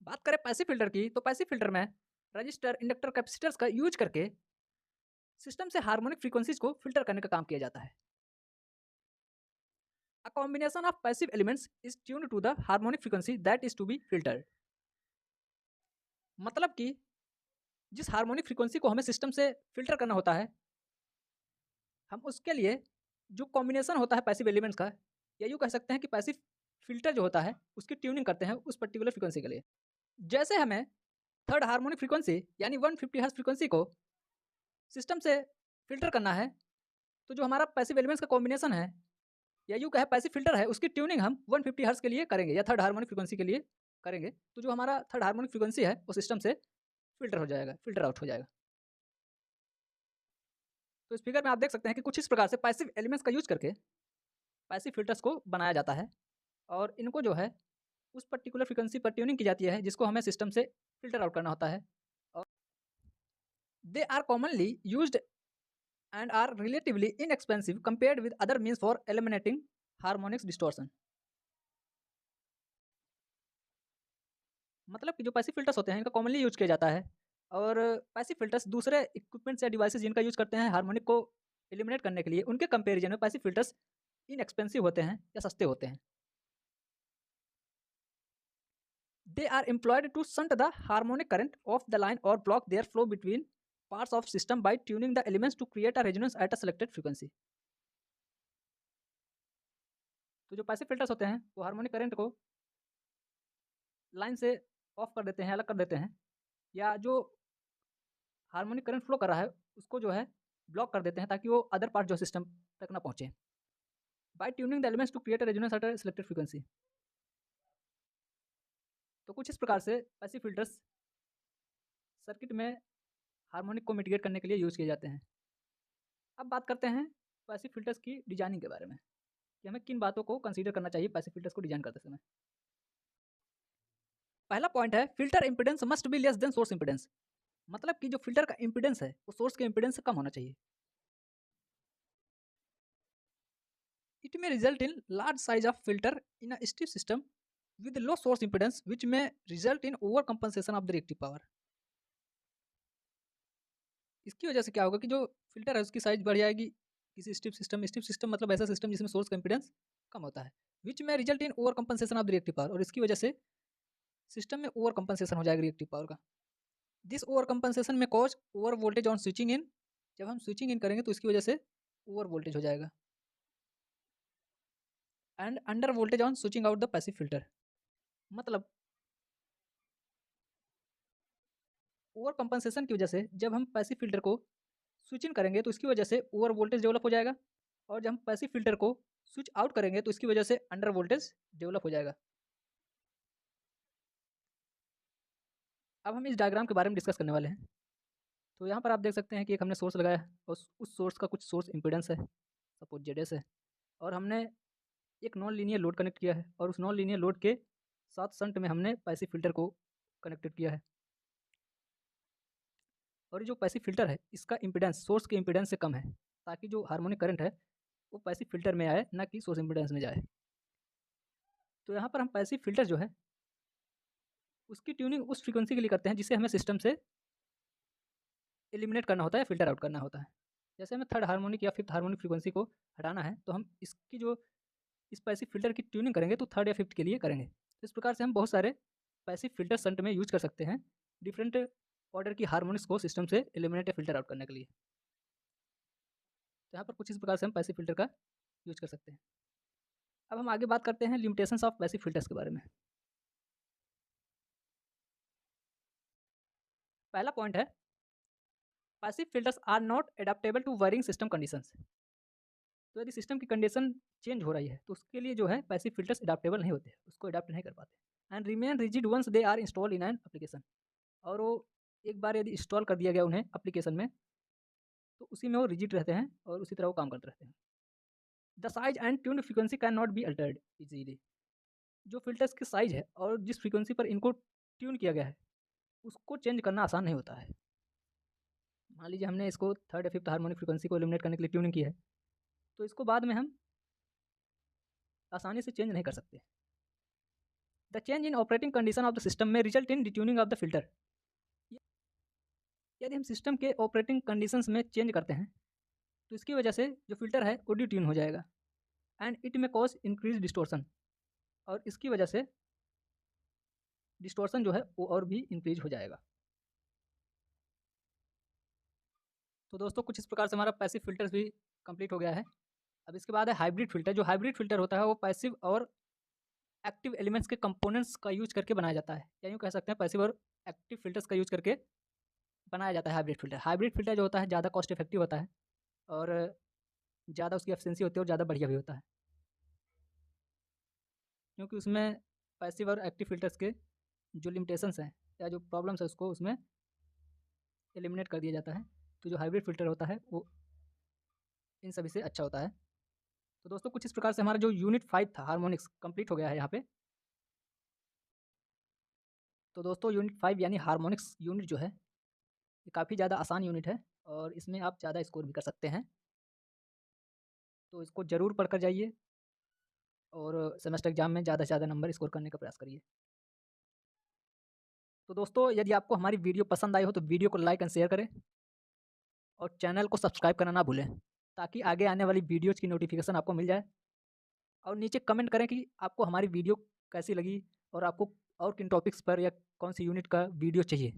बात करें पैसिव फिल्टर की, तो पैसिव फिल्टर में रजिस्टर, इंडक्टर, कैपेसिटर्स का यूज करके सिस्टम से हार्मोनिक फ्रीक्वेंसीज को फिल्टर करने का काम किया जाता है। A combination of passive elements is tuned to the harmonic frequency that is to be filtered। मतलब कि जिस हार्मोनिक फ्रीक्वेंसी को हमें सिस्टम से फिल्टर करना होता है, हम उसके लिए जो कॉम्बिनेशन होता है पैसिव एलिमेंट्स का, या यूँ कह सकते हैं कि पैसिव फिल्टर जो होता है उसकी ट्यूनिंग करते हैं उस पर्टिकुलर फ्रीक्वेंसी के लिए। जैसे हमें थर्ड हार्मोनिक फ्रीक्वेंसी यानी 150 हर्ट्ज फ्रीक्वेंसी को सिस्टम से फिल्टर करना है, तो जो हमारा पैसिव एलिमेंट्स का कॉम्बिनेशन है या यूँ कहे पैसिव फिल्टर है, उसकी ट्यूनिंग हम 150 हर्ट्ज के लिए करेंगे या थर्ड हार्मोनिक फ्रीक्वेंसी के लिए करेंगे। तो जो हमारा थर्ड हार्मोनिक फ्रीक्वेंसी है वो सिस्टम से फिल्टर हो जाएगा, फिल्टर आउट हो जाएगा। तो इस फिगर में आप देख सकते हैं कि कुछ इस प्रकार से पैसिव एलिमेंट्स का यूज करके पैसिव फिल्टर्स को बनाया जाता है और इनको जो है उस पर्टिकुलर फ्रीक्वेंसी पर ट्यूनिंग की जाती है जिसको हमें सिस्टम से फिल्टर आउट करना होता है। और they are commonly used and are relatively inexpensive compared with other means for eliminating harmonics distortion। मतलब कि जो पैसिव फिल्टर्स होते हैं इनका कॉमनली यूज किया जाता है और पैसिव फिल्टर्स दूसरे इक्विपमेंट्स या डिवाइसेस जिनका यूज करते हैं हार्मोनिक को एलिमिनेट करने के लिए, उनके कंपैरिजन में पैसिव फिल्टर्स इनएक्सपेंसिव होते हैं या सस्ते होते हैं। They are employed to shunt the harmonic current off the line और block their flow between parts of system by tuning the elements to create a resonance at a selected frequency. तो जो passive filters होते हैं वो harmonic current को line से off कर देते हैं, अलग कर देते हैं, या जो हार्मोनिक करंट फ्लो कर रहा है उसको जो है ब्लॉक कर देते हैं ताकि वो अदर पार्ट जो सिस्टम तक ना पहुंचे, by tuning the elements to create a resonance at a selected frequency. तो कुछ इस प्रकार से पैसिव फिल्टर्स सर्किट में हार्मोनिक को मिटिगेट करने के लिए यूज किए जाते हैं। अब बात करते हैं पैसिव फिल्टर्स की डिजाइनिंग के बारे में कि हमें किन बातों को कंसीडर करना चाहिए पैसिव फिल्टर्स को डिजाइन करते समय। पहला पॉइंट है filter impedance must be less than source impedance. मतलब कि जो फिल्टर का इंपिडेंस है वो सोर्स के इंपिडेंस से कम होना चाहिए। It may result in large size of filter in a stiff system with low source impedance which may result in overcompensation of the reactive power। इसकी वजह से क्या होगा कि जो फिल्टर है उसकी साइज बढ़ जाएगी किसी स्टिफ सिस्टम मतलब ऐसा सिस्टम जिसमें सोर्स का इंपिडेंस कम होता है, विच में result in over compensation of the reactive power, और इसकी वजह से सिस्टम में ओवर कंपनसेशन हो जाएगा रिएक्टिव पावर का। This over compensation may cause over voltage on switching in, जब हम स्विचिंग इन करेंगे तो इसकी वजह से ओवर वोल्टेज हो जाएगा, and under voltage on switching out the passive filter. मतलब ओवर कंपनसेशन की वजह से जब हम पैसिव फिल्टर को स्विच इन करेंगे तो इसकी वजह से ओवर वोल्टेज डेवलप हो जाएगा, और जब हम पैसिव फिल्टर को स्विच आउट करेंगे तो इसकी वजह से अंडर वोल्टेज डेवलप हो जाएगा। अब हम इस डायग्राम के बारे में डिस्कस करने वाले हैं। तो यहाँ पर आप देख सकते हैं कि एक हमने सोर्स लगाया है और उस सोर्स का कुछ सोर्स इम्पिडेंस है, सपोज जेड है, और हमने एक नॉन लीनियर लोड कनेक्ट किया है और उस नॉन लीनियर लोड के साथ शंट में हमने पैसिव फिल्टर को कनेक्टेड किया है। और ये जो पैसिव फिल्टर है इसका इम्पिडेंस सोर्स के इम्पिडेंस से कम है ताकि जो हार्मोनिक करंट है वो पैसिव फिल्टर में आए ना कि सोर्स इम्पिडेंस में जाए। तो यहाँ पर हम पैसिव फ़िल्टर जो है, उसकी ट्यूनिंग उस फ्रीक्वेंसी के लिए करते हैं जिसे हमें सिस्टम से एलिमिनेट करना होता है, फ़िल्टर आउट करना होता है। जैसे हमें थर्ड हार्मोनिक या फिफ्थ हार्मोनिक फ्रीक्वेंसी को हटाना है, तो हम इसकी जो इस पैसिव फ़िल्टर की ट्यूनिंग करेंगे तो थर्ड या फिफ्थ के लिए करेंगे। इस प्रकार से हम बहुत सारे पैसिव फ़िल्टर शंट में यूज़ कर सकते हैं, डिफरेंट ऑर्डर की हार्मोनिक्स को सिस्टम से एलिमिनेट या फ़िल्टर आउट करने के लिए। तो यहाँ पर कुछ इस प्रकार से हम पैसिव फ़िल्टर का यूज़ कर सकते हैं। अब हम आगे बात करते हैं लिमिटेशंस ऑफ पैसिव फ़िल्टर्स के बारे में। पहला पॉइंट है, passive filters are not adaptable to varying system conditions. तो यदि सिस्टम की कंडीशन चेंज हो रही है, तो उसके लिए जो है पैसिव फ़िल्टर्स एडैप्टेबल नहीं होते, उसको एडैप्ट नहीं कर पाते and remain rigid once they are installed in an application. और वो एक बार यदि इंस्टॉल कर दिया गया उन्हें एप्लीकेशन में, तो उसी में वो रिजिड रहते हैं और उसी तरह वो काम करते रहते हैं। The size and tune frequency can not be altered easily. जो फ़िल्टर्स की साइज़ है और जिस फ्रीक्वेंसी पर इनको ट्यून किया गया है, उसको चेंज करना आसान नहीं होता है। मान लीजिए हमने इसको थर्ड या फिफ्थ हार्मोनिक फ्रीक्वेंसी को एलिमिनेट करने के लिए ट्यूनिंग की है, तो इसको बाद में हम आसानी से चेंज नहीं कर सकते। The change in operating condition of the system may result in detuning of the filter. यदि हम सिस्टम के ऑपरेटिंग कंडीशंस में चेंज करते हैं, तो इसकी वजह से जो फ़िल्टर है वो डिट्यून हो जाएगा एंड इट में कॉज इंक्रीज डिस्टोर्सन। और इसकी वजह से डिस्टोर्सन जो है वो और भी इंक्रीज हो जाएगा। तो दोस्तों कुछ इस प्रकार से हमारा पैसिव फ़िल्टर्स भी कंप्लीट हो गया है। अब इसके बाद है हाइब्रिड फ़िल्टर। जो हाइब्रिड फ़िल्टर होता है वो पैसिव और एक्टिव एलिमेंट्स के कंपोनेंट्स का यूज़ करके बनाया जाता है, या यूँ कह सकते हैं पैसिव और एक्टिव फ़िल्टर्स का यूज़ करके बनाया जाता है हाइब्रिड फ़िल्टर। हाइब्रिड फ़िल्टर जो होता है ज़्यादा कॉस्ट इफेक्टिव होता है और ज़्यादा उसकी एफिशिएंसी होती है और ज़्यादा बढ़िया भी होता है, क्योंकि उसमें पैसिव और एक्टिव फ़िल्टर्स के जो लिमिटेशंस हैं या जो प्रॉब्लम्स है उसको उसमें एलिमिनेट कर दिया जाता है। तो जो हाइब्रिड फ़िल्टर होता है वो इन सभी से अच्छा होता है। तो दोस्तों कुछ इस प्रकार से हमारा जो यूनिट 5 था हार्मोनिक्स कंप्लीट हो गया है यहाँ पे। तो दोस्तों यूनिट 5 यानी हार्मोनिक्स यूनिट जो है, ये काफ़ी ज़्यादा आसान यूनिट है और इसमें आप ज़्यादा स्कोर भी कर सकते हैं। तो इसको ज़रूर पढ़कर जाइए और सेमेस्टर एग्ज़ाम में ज़्यादा से ज़्यादा नंबर स्कोर करने का प्रयास करिए। तो दोस्तों यदि आपको हमारी वीडियो पसंद आई हो तो वीडियो को लाइक एंड शेयर करें और चैनल को सब्सक्राइब करना ना भूलें, ताकि आगे आने वाली वीडियोज़ की नोटिफिकेशन आपको मिल जाए। और नीचे कमेंट करें कि आपको हमारी वीडियो कैसी लगी और आपको और किन टॉपिक्स पर या कौन सी यूनिट का वीडियो चाहिए।